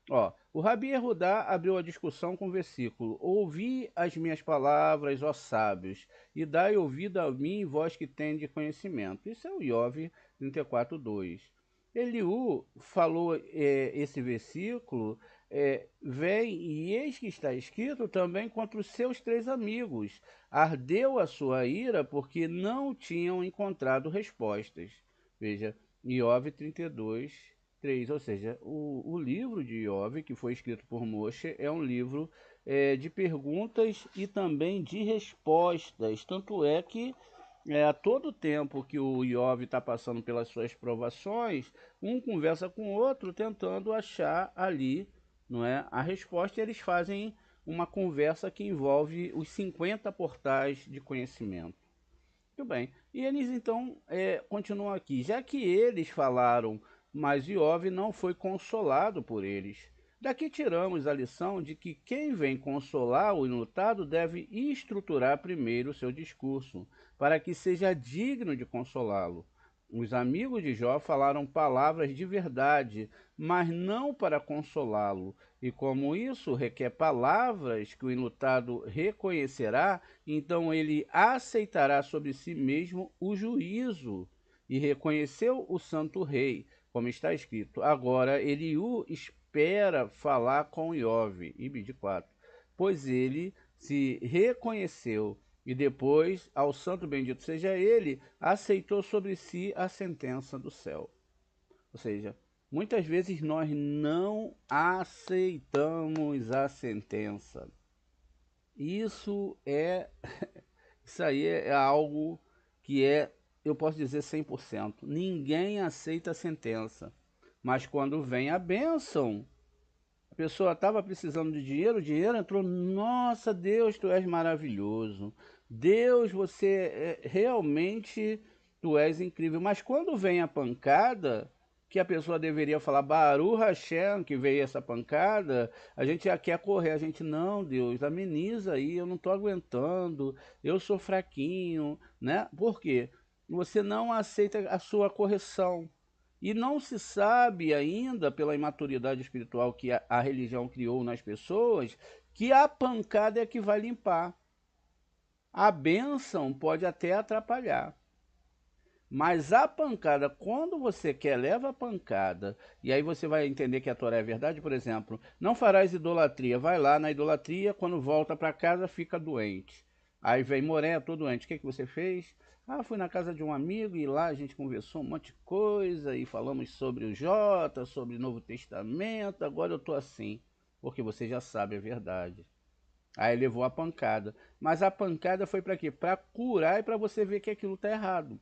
Ó, o Rabi Erudá abriu a discussão com o versículo: ouvi as minhas palavras, ó sábios, e dai ouvido a mim, vós que tendes conhecimento. Isso é o Iov 34:2. Eliú falou esse versículo, vem, e eis que está escrito também contra os seus 3 amigos. Ardeu a sua ira porque não tinham encontrado respostas. Veja, Iov 32, 3. Ou seja, o livro de Iov, que foi escrito por Moshe, é um livro de perguntas e também de respostas. Tanto é que a todo tempo que o Iov está passando pelas suas provações, um conversa com o outro tentando achar ali, não é, a resposta, e eles fazem uma conversa que envolve os 50 portais de conhecimento. Muito bem. E eles então continuam aqui. Já que eles falaram, mas Iov não foi consolado por eles. Daqui tiramos a lição de que quem vem consolar o enlutado deve estruturar primeiro o seu discurso, para que seja digno de consolá-lo. Os amigos de Jó falaram palavras de verdade, mas não para consolá-lo. E como isso requer palavras que o enlutado reconhecerá, então ele aceitará sobre si mesmo o juízo. E reconheceu o santo rei, como está escrito. Agora Eliú espera falar com Iov, Ibid 4, pois ele se reconheceu e depois, ao santo bendito seja ele, aceitou sobre si a sentença do céu. Ou seja, muitas vezes nós não aceitamos a sentença. Isso é isso aí é algo que eu posso dizer 100%. Ninguém aceita a sentença. Mas quando vem a bênção, a pessoa estava precisando de dinheiro, o dinheiro entrou. Nossa, Deus, tu és maravilhoso. Deus, você realmente, tu és incrível. Mas quando vem a pancada, que a pessoa deveria falar, Baruch Hashem, que veio essa pancada, a gente já quer correr. A gente, não, Deus, ameniza aí, eu não estou aguentando, eu sou fraquinho, né? Por quê? Você não aceita a sua correção. E não se sabe ainda, pela imaturidade espiritual que a religião criou nas pessoas, que a pancada é que vai limpar. A bênção pode até atrapalhar. Mas a pancada, quando você quer, leva a pancada, e aí você vai entender que a Torá é verdade. Por exemplo, não farás idolatria. Vai lá na idolatria, quando volta para casa fica doente. Aí vem Moré, tô doente. O que você fez? Ah, fui na casa de um amigo e lá a gente conversou um monte de coisa e falamos sobre o Jota, sobre o Novo Testamento. Agora eu tô assim, porque você já sabe a verdade. Aí levou a pancada. Mas a pancada foi para quê? Para curar e para você ver que aquilo tá errado.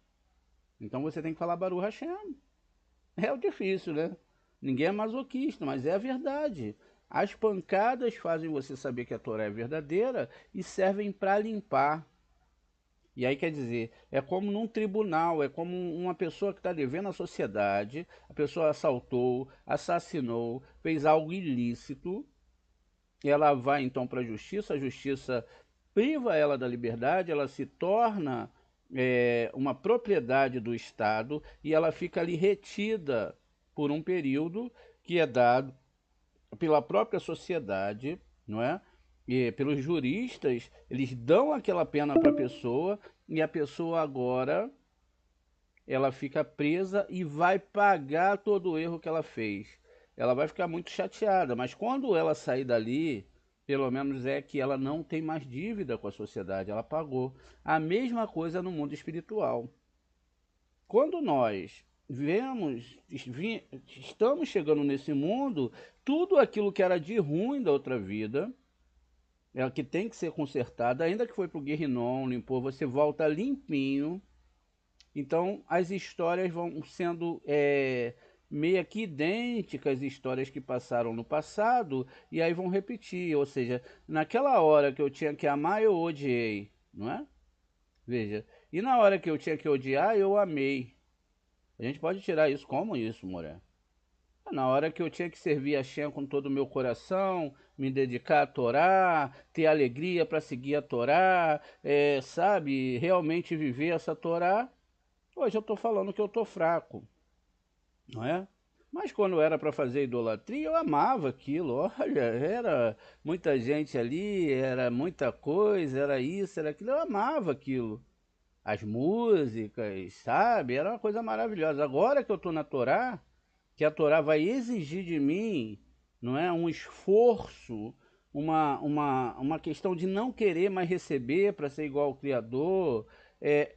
Então você tem que falar Baruch Hashem. É o difícil, né? Ninguém é masoquista, mas é a verdade. As pancadas fazem você saber que a Torá é verdadeira e servem para limpar. E aí quer dizer, é como num tribunal, é como uma pessoa que está devendo à sociedade, a pessoa assaltou, assassinou, fez algo ilícito, e ela vai então para a justiça priva ela da liberdade, ela se torna uma propriedade do Estado e ela fica ali retida por um período que é dado pela própria sociedade, não é? E pelos juristas, eles dão aquela pena para a pessoa e a pessoa agora ela fica presa e vai pagar todo o erro que ela fez. Ela vai ficar muito chateada, mas quando ela sair dali, pelo menos é que ela não tem mais dívida com a sociedade, ela pagou. A mesma coisa no mundo espiritual. Quando nós estamos chegando nesse mundo, tudo aquilo que era de ruim da outra vida, é o que tem que ser consertado, ainda que foi para o Guerrinon, limpou, você volta limpinho. Então as histórias vão sendo meio que idênticas às histórias que passaram no passado, e aí vão repetir, ou seja, naquela hora que eu tinha que amar, eu odiei, não é? Veja, e na hora que eu tinha que odiar, eu amei. A gente pode tirar isso como isso, Moré? Na hora que eu tinha que servir a Shem com todo o meu coração, me dedicar a Torá, ter alegria para seguir a Torá, sabe, realmente viver essa Torá, hoje eu estou falando que eu estou fraco, não é? Mas quando era para fazer idolatria, eu amava aquilo. Olha, era muita gente ali, era muita coisa, era isso, era aquilo, eu amava aquilo. As músicas, sabe? Era uma coisa maravilhosa. Agora que eu estou na Torá, que a Torá vai exigir de mim, não é, um esforço, uma questão de não querer mais receber para ser igual ao Criador,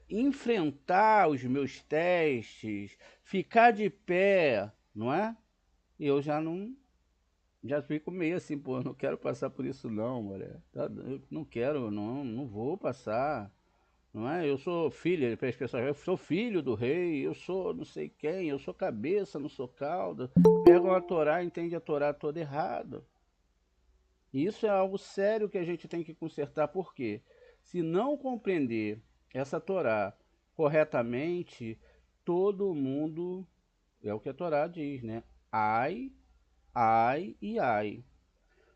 enfrentar os meus testes, ficar de pé, não é? E eu já não, já fico meio assim, pô, não quero passar por isso não, mulher. Eu não quero, não vou passar. Não é? Eu sou filho, para as pessoas, eu sou filho do rei, eu sou não sei quem, eu sou cabeça, não sou cauda. Pegam a Torá e entendem a Torá toda errada. E isso é algo sério que a gente tem que consertar, porque se não compreender essa Torá corretamente, todo mundo, é o que a Torá diz, né? Ai, ai e ai.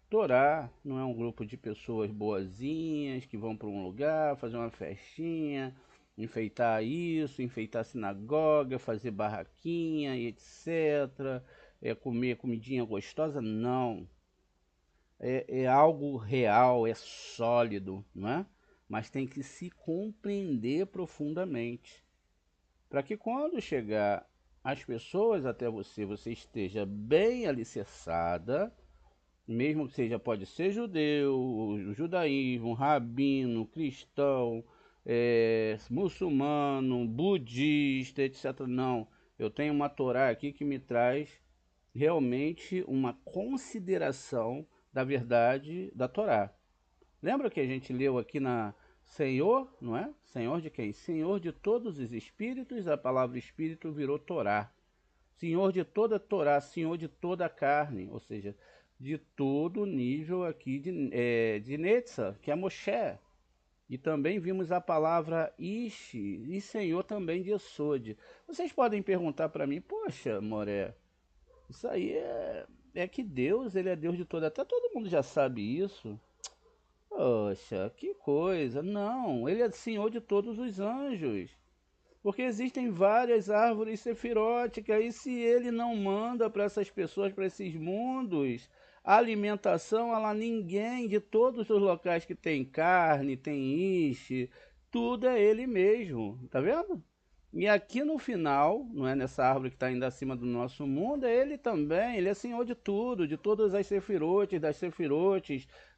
Torá não é um grupo de pessoas boazinhas que vão para um lugar, fazer uma festinha, enfeitar isso, enfeitar a sinagoga, fazer barraquinha e etc. Comer comidinha gostosa. Não. É algo real, é sólido, não é? Mas tem que se compreender profundamente. Para que quando chegar as pessoas até você, você esteja bem alicerçada, mesmo que seja, pode ser judeu, o judaísmo, rabino, cristão, muçulmano, budista, etc. Não, eu tenho uma Torá aqui que me traz realmente uma consideração da verdade da Torá. Lembra que a gente leu aqui na Senhor, não é? Senhor de quem? Senhor de todos os espíritos, a palavra espírito virou Torá. Senhor de toda a Torá, Senhor de toda a carne, ou seja, de todo o nível aqui de Netza, que é Moshe. E também vimos a palavra Ishi, e Senhor também de Esod. Vocês podem perguntar para mim, poxa, Moré, isso aí é que Deus, ele é Deus de toda, até todo mundo já sabe isso. Poxa, que coisa. Não, ele é Senhor de todos os anjos. Porque existem várias árvores sefiróticas, e se ele não manda para essas pessoas, para esses mundos, a alimentação, ela ninguém de todos os locais que tem carne, tem ishi, tudo é ele mesmo, tá vendo? E aqui no final, não é nessa árvore que está ainda acima do nosso mundo, é ele também, ele é senhor de tudo, de todas as sefirotes,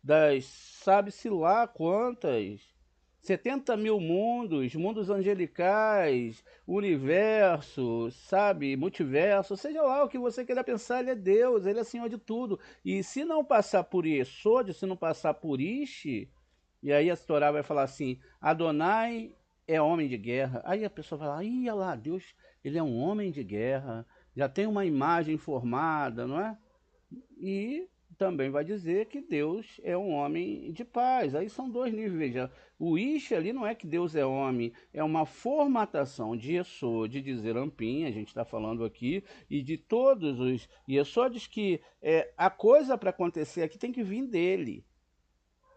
das sabe-se lá quantas. 70 mil mundos, mundos angelicais, universo, sabe, multiverso, seja lá o que você queira pensar, ele é Deus, ele é Senhor de tudo. E se não passar por Yesod, se não passar por Ishi, e aí a Torá vai falar assim, Adonai é homem de guerra. Aí a pessoa vai lá, olha lá, Deus, ele é um homem de guerra, já tem uma imagem formada, não é? E também vai dizer que Deus é um homem de paz. Aí são dois níveis. Veja, o Ish ali não é que Deus é homem, é uma formatação de Yesod, de dizer Ampim, a gente está falando aqui, e de todos os Yesodes que a coisa para acontecer aqui tem que vir dele.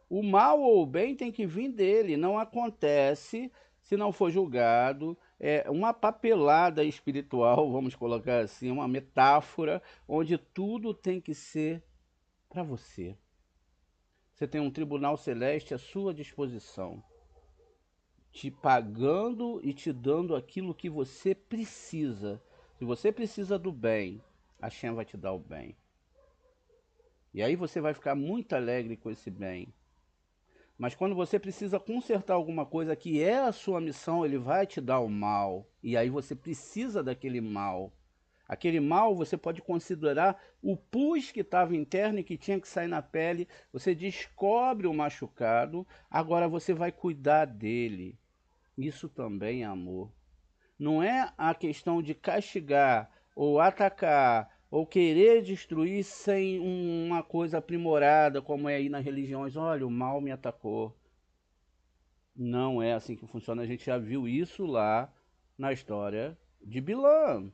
O mal ou o bem tem que vir dele, não acontece se não for julgado. É uma papelada espiritual, vamos colocar assim, uma metáfora, onde tudo tem que ser para você. Você tem um tribunal celeste à sua disposição, te pagando e te dando aquilo que você precisa. Se você precisa do bem, a Shem vai te dar o bem. E aí você vai ficar muito alegre com esse bem. Mas quando você precisa consertar alguma coisa que é a sua missão, ele vai te dar o mal. E aí você precisa daquele mal. Aquele mal você pode considerar o pus que estava interno e que tinha que sair na pele. Você descobre o machucado, agora você vai cuidar dele. Isso também é amor. Não é a questão de castigar ou atacar ou querer destruir sem uma coisa aprimorada, como é aí nas religiões. Olha, o mal me atacou. Não é assim que funciona. A gente já viu isso lá na história de Bilã.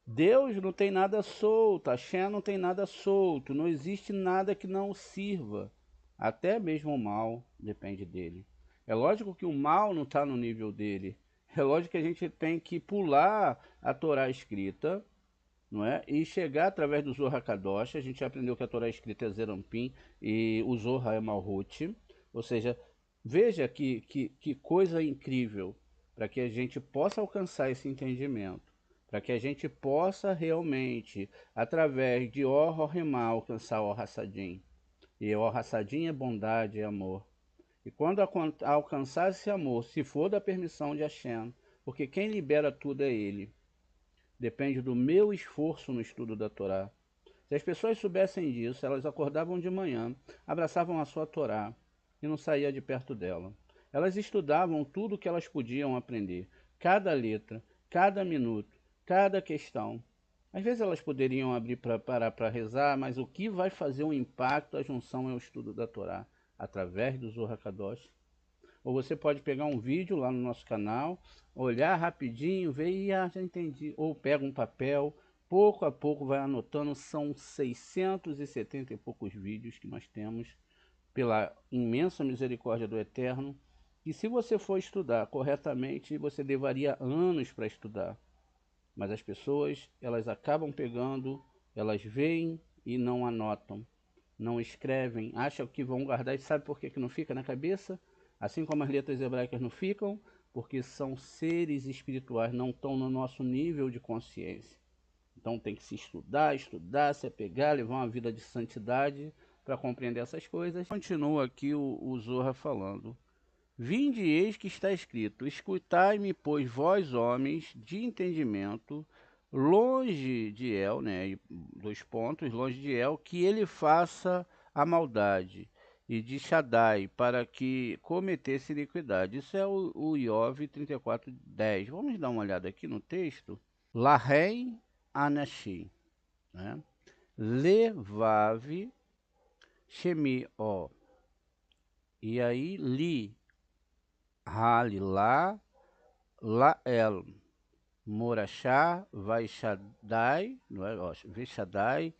Deus não tem nada solto, a Shem não tem nada solto, não existe nada que não sirva. Até mesmo o mal depende dele. É lógico que o mal não está no nível dele. É lógico que a gente tem que pular a Torá escrita, não é? E chegar através do Zohar Kadosh. A gente já aprendeu que a Torá escrita é Zerampim e o Zohar é Malhut. Ou seja, veja que coisa incrível para que a gente possa alcançar esse entendimento. Para que a gente possa realmente, através de Or Horemá, alcançar Or Hassadim. E Or Hassadim é bondade, é amor. E quando alcançar esse amor, se for da permissão de Hashem, porque quem libera tudo é Ele. Depende do meu esforço no estudo da Torá. Se as pessoas soubessem disso, elas acordavam de manhã, abraçavam a sua Torá e não saía de perto dela. Elas estudavam tudo o que elas podiam aprender, cada letra, cada minuto, cada questão. Às vezes elas poderiam abrir para parar para rezar, mas o que vai fazer um impacto, a junção é o estudo da Torá, através do Zohar Kadosh. Ou você pode pegar um vídeo lá no nosso canal, olhar rapidinho, ver e já entendi. Ou pega um papel, pouco a pouco vai anotando. São 670 e poucos vídeos que nós temos, pela imensa misericórdia do Eterno. E se você for estudar corretamente, você levaria anos para estudar. Mas as pessoas, elas acabam pegando, elas veem e não anotam, não escrevem, acham que vão guardar e sabe por que não fica na cabeça? Assim como as letras hebraicas não ficam, porque são seres espirituais, não estão no nosso nível de consciência. Então tem que se estudar, estudar, se apegar, levar uma vida de santidade para compreender essas coisas. Continua aqui o Zohar falando. Vinde, eis que está escrito: escutai-me, pois vós, homens de entendimento, longe de El, né? E dois pontos, longe de El, que ele faça a maldade, e de Shaddai, para que cometesse iniquidade. Isso é o Iov 34:10. Vamos dar uma olhada aqui no texto. Lahem Anashi, né? Levav Shemi, ó. E aí, Li. Halilá, Lael, Morachá, Vaishadai, não é? Veshadai,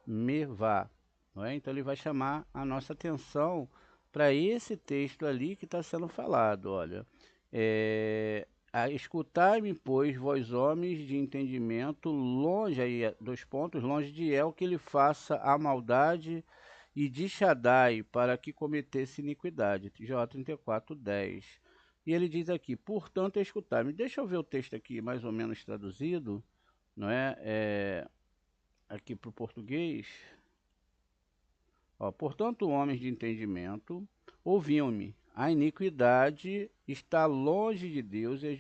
Mevá, não é? Então ele vai chamar a nossa atenção para esse texto ali que está sendo falado, olha. Escutai-me, pois, vós homens de entendimento, longe, aí, dois pontos, longe de El, que ele faça a maldade e de Shaddai, para que cometesse iniquidade. Jó 34:10. E ele diz aqui, portanto, escutai-me. Deixa eu ver o texto aqui, mais ou menos traduzido, não é? Aqui para o português. Ó, portanto, homens de entendimento, ouviam-me. A iniquidade está longe de Deus e a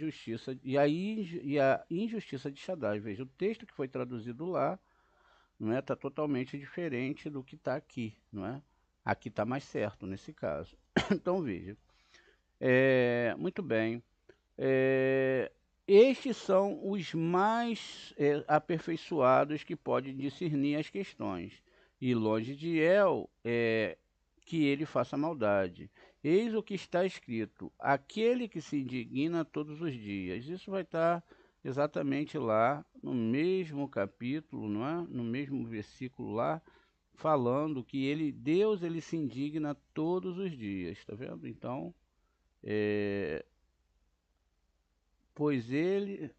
injustiça de Shaddai. Veja, o texto que foi traduzido lá, não é? Está totalmente diferente do que está aqui, não é? Aqui está mais certo nesse caso. Então veja, muito bem. estes são os mais aperfeiçoados que podem discernir as questões, e longe de El que ele faça maldade. Eis o que está escrito: aquele que se indigna todos os dias. Isso vai estar exatamente lá no mesmo capítulo, não é? No mesmo versículo lá, falando que Deus, ele se indigna todos os dias, está vendo? Então, é, pois ele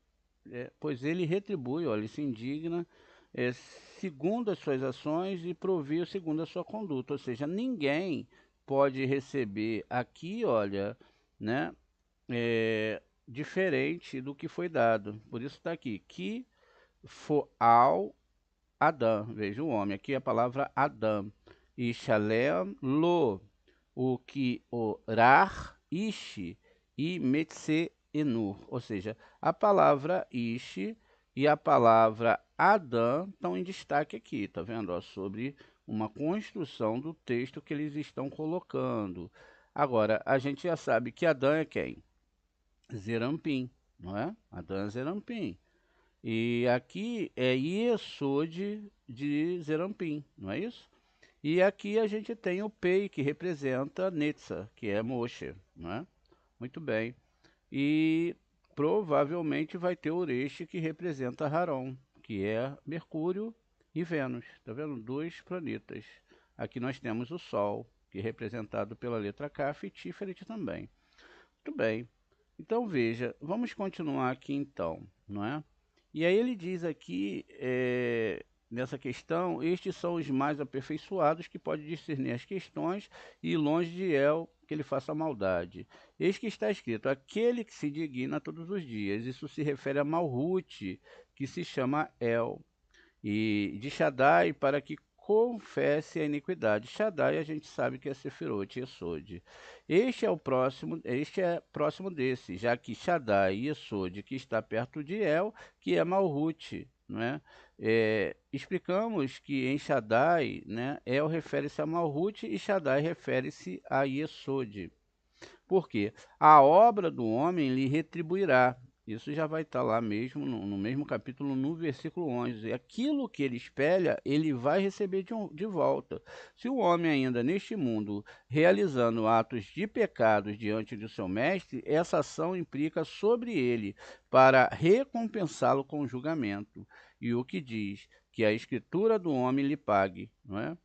pois ele retribui, olha, ele se indigna segundo as suas ações e provê segundo a sua conduta. Ou seja, ninguém pode receber aqui, olha, né, diferente do que foi dado. Por isso está aqui, que for ao Adão, veja o homem, aqui a palavra Adão, e Shalem lo, o que orar, ishi, e metse enur, ou seja, a palavra ishi e a palavra Adão estão em destaque aqui, tá vendo? Ó, sobre uma construção do texto que eles estão colocando. Agora, a gente já sabe que Adão é quem? Zerampim, não é? Adão é Zerampim. E aqui é Iesod de Zerampim, não é isso? E aqui a gente tem o Pei, que representa Netza, que é Moshe, não é? Muito bem. E provavelmente vai ter Oreste, que representa Haron, que é Mercúrio e Vênus. Tá vendo? Dois planetas. Aqui nós temos o Sol, que é representado pela letra Kaf, e Tiferet também. Muito bem. Então veja, vamos continuar aqui então, não é? E aí ele diz aqui, nessa questão, estes são os mais aperfeiçoados que podem discernir as questões e longe de El que ele faça maldade. Eis que está escrito, aquele que se digna todos os dias. Isso se refere a Malhut, que se chama El e de Shaddai para que confesse a iniquidade. Shaddai a gente sabe que é Sefirot e Esod. Este é próximo desse, já que Shaddai e Esod, que está perto de El, que é Malhut, não é? Explicamos que em Shaddai, né, El refere-se a Malhut e Shaddai refere-se a Yesod. Por quê? A obra do homem lhe retribuirá. Isso já vai estar lá mesmo, no mesmo capítulo, no versículo 11. Aquilo que ele espelha, ele vai receber de volta. Se o homem ainda neste mundo, realizando atos de pecados diante do seu mestre, essa ação implica sobre ele para recompensá-lo com julgamento. E o que diz? Que a escritura do homem lhe pague, não é?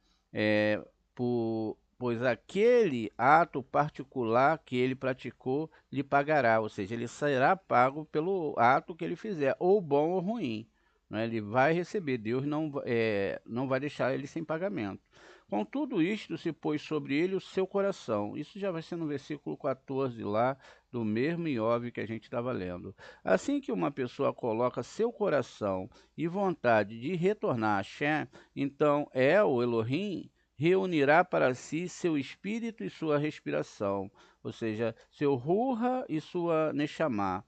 Pois aquele ato particular que ele praticou lhe pagará, ou seja, ele será pago pelo ato que ele fizer, ou bom ou ruim. Né? Ele vai receber, Deus não vai deixar ele sem pagamento. Com tudo isto se pôs sobre ele o seu coração. Isso já vai ser no versículo 14 lá, do mesmo Iov que a gente estava lendo. Assim que uma pessoa coloca seu coração e vontade de retornar a Shem, então o Elohim reunirá para si seu espírito e sua respiração, ou seja, seu Ruha e sua Neshama.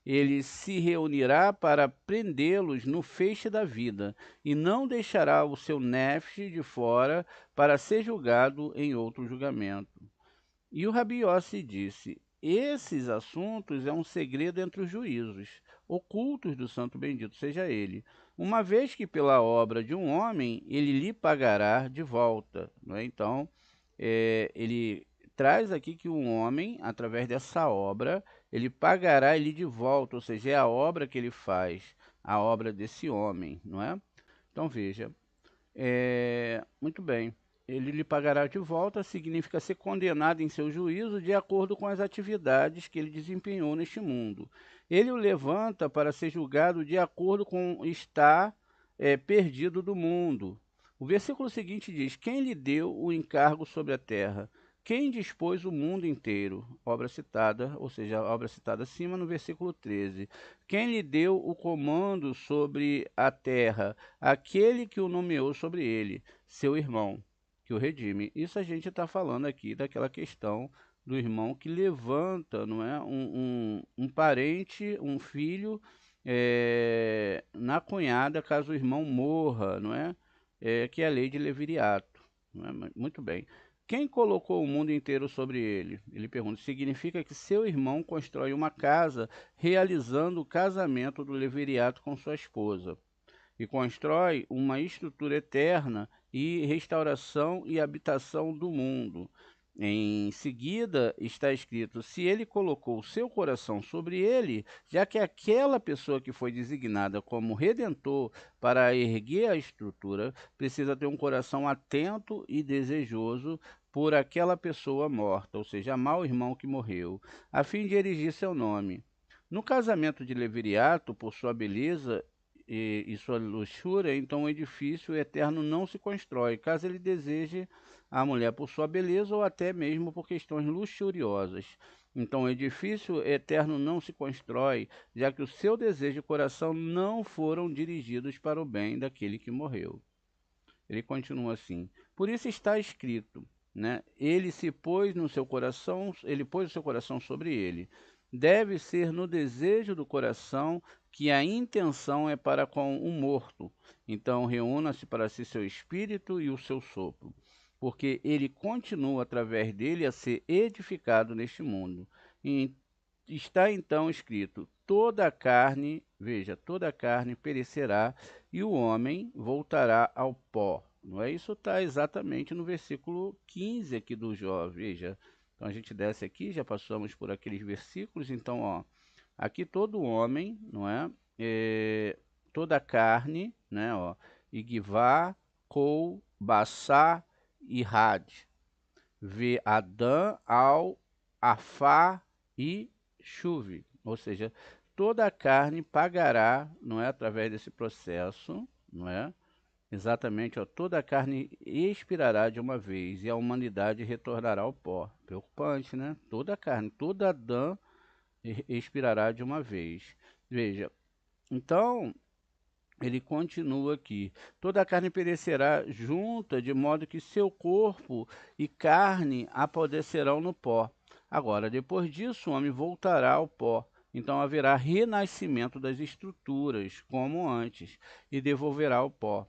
Ele se reunirá para prendê-los no feixe da vida, e não deixará o seu Nefesh de fora para ser julgado em outro julgamento. E o Rabi Yossi disse, esses assuntos é um segredo entre os juízos, ocultos do santo bendito seja ele, uma vez que pela obra de um homem ele lhe pagará de volta. Não é? Então, ele traz aqui que um homem, através dessa obra, ele pagará ele de volta, ou seja, é a obra que ele faz, a obra desse homem, não é? Então, veja, muito bem. Ele lhe pagará de volta significa ser condenado em seu juízo de acordo com as atividades que ele desempenhou neste mundo. Ele o levanta para ser julgado de acordo com o estar perdido do mundo. O versículo seguinte diz: quem lhe deu o encargo sobre a terra? Quem dispôs o mundo inteiro? Obra citada, ou seja, a obra citada acima no versículo 13. Quem lhe deu o comando sobre a terra? Aquele que o nomeou sobre ele, seu irmão, que o redime. Isso a gente está falando aqui daquela questão do irmão que levanta, não é, um parente, um filho na cunhada caso o irmão morra, não é? Que é a lei de leviriato. Não é? Muito bem. Quem colocou o mundo inteiro sobre ele? Ele pergunta. Significa que seu irmão constrói uma casa realizando o casamento do levirato com sua esposa e constrói uma estrutura eterna e restauração e habitação do mundo. Em seguida está escrito: se ele colocou o seu coração sobre ele, já que aquela pessoa que foi designada como redentor para erguer a estrutura precisa ter um coração atento e desejoso por aquela pessoa morta, ou seja, amar o irmão que morreu, a fim de erigir seu nome. No casamento de Leviriato, por sua beleza e sua luxúria, então o edifício eterno não se constrói, caso ele deseje a mulher por sua beleza ou até mesmo por questões luxuriosas. Então o edifício eterno não se constrói, já que o seu desejo e coração não foram dirigidos para o bem daquele que morreu. Ele continua assim: por isso está escrito, né? Ele se pôs no seu coração, ele pôs o seu coração sobre ele. Deve ser no desejo do coração que a intenção é para com o morto. Então reúna-se para si seu espírito e o seu sopro, porque ele continua através dele a ser edificado neste mundo. E está então escrito: toda a carne, veja, toda a carne perecerá e o homem voltará ao pó. Não é? Isso está exatamente no versículo 15 aqui do Jó, veja. Então a gente desce aqui, já passamos por aqueles versículos. Então, ó, aqui todo homem, não é? Toda a carne, né? Ó, Igvá, Cou, Bassá e Had. Vê Adã, Al, Afá e Chuve. Ou seja, toda a carne pagará, não é? Através desse processo, não é? Exatamente, ó, toda a carne expirará de uma vez e a humanidade retornará ao pó. Preocupante, né? Toda a carne, toda Adã expirará de uma vez. Veja, então ele continua aqui: toda a carne perecerá junta, de modo que seu corpo e carne apodrecerão no pó. Agora, depois disso, o homem voltará ao pó. Então haverá renascimento das estruturas, como antes, e devolverá o pó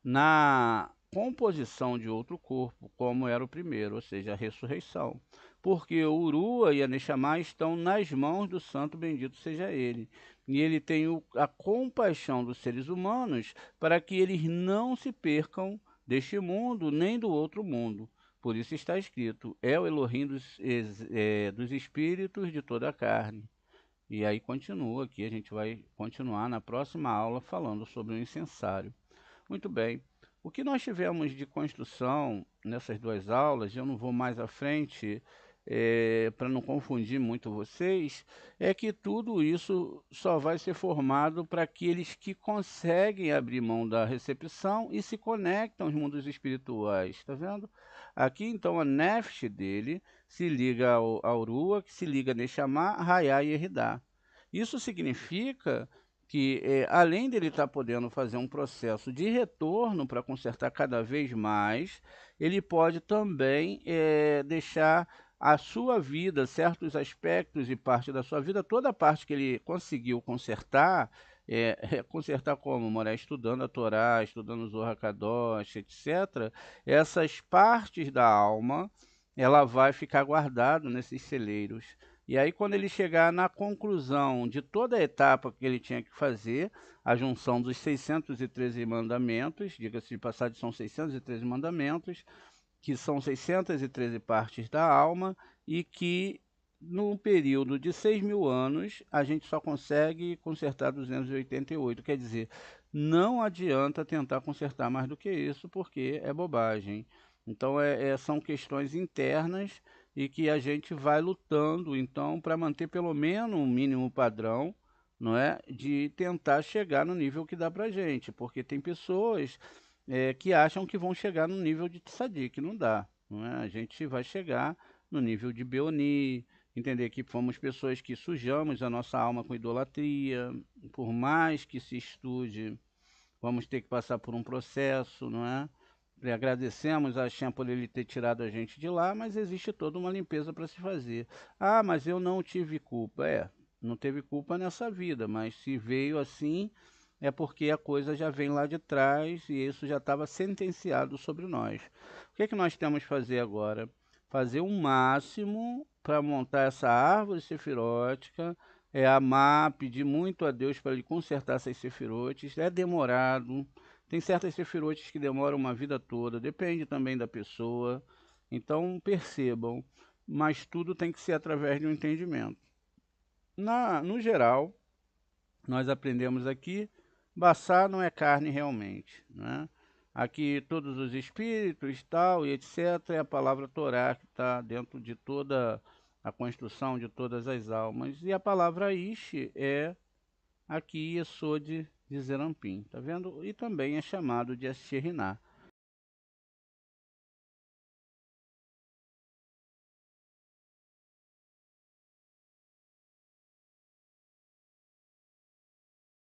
na composição de outro corpo, como era o primeiro, ou seja, a ressurreição. Porque o Urua e a Neshama estão nas mãos do Santo, bendito seja ele. E ele tem a compaixão dos seres humanos para que eles não se percam deste mundo, nem do outro mundo. Por isso está escrito: é o Elohim dos espíritos de toda a carne. E aí continua aqui, a gente vai continuar na próxima aula falando sobre o incensário. Muito bem. O que nós tivemos de construção nessas duas aulas, eu não vou mais à frente, para não confundir muito vocês, é que tudo isso só vai ser formado para aqueles que conseguem abrir mão da recepção e se conectam aos mundos espirituais, está vendo? Aqui então a nefesh dele se liga ao Rua, que se liga a Neshama, Hayá e Eridá. Isso significa que, além dele estar podendo fazer um processo de retorno para consertar cada vez mais, ele pode também deixar a sua vida, certos aspectos e parte da sua vida, toda a parte que ele conseguiu consertar, consertar como? Morar estudando a Torá, estudando o Zohar Kadosh, etc. Essas partes da alma, ela vai ficar guardado nesses celeiros. E aí, quando ele chegar na conclusão de toda a etapa que ele tinha que fazer, a junção dos 613 mandamentos, diga-se de passagem, são 613 mandamentos, que são 613 partes da alma, e que num período de 6.000 anos, a gente só consegue consertar 288. Quer dizer, não adianta tentar consertar mais do que isso, porque é bobagem. Então, são questões internas e que a gente vai lutando, então, para manter pelo menos um mínimo padrão, não é? De tentar chegar no nível que dá para gente, porque tem pessoas que acham que vão chegar no nível de tzadik, não dá, não é? A gente vai chegar no nível de Beoni, entender que fomos pessoas que sujamos a nossa alma com idolatria, por mais que se estude, vamos ter que passar por um processo, não é? Agradecemos a Hashem por ele ter tirado a gente de lá, mas existe toda uma limpeza para se fazer. Ah, mas eu não tive culpa. Não teve culpa nessa vida, mas se veio assim, é porque a coisa já vem lá de trás e isso já estava sentenciado sobre nós. O que é que nós temos que fazer agora? Fazer o máximo para montar essa árvore sefirótica, é amar, pedir muito a Deus para ele consertar essas sefirotes. É demorado, tem certas sefirotes que demoram uma vida toda, depende também da pessoa. Então percebam, mas tudo tem que ser através de um entendimento. No geral, nós aprendemos aqui, Baçá não é carne realmente, né? Aqui todos os espíritos, tal e etc, é a palavra Torá que está dentro de toda a construção de todas as almas. E a palavra Ish é aqui Yesod de Zerampim, tá vendo? E também é chamado de Asherriná.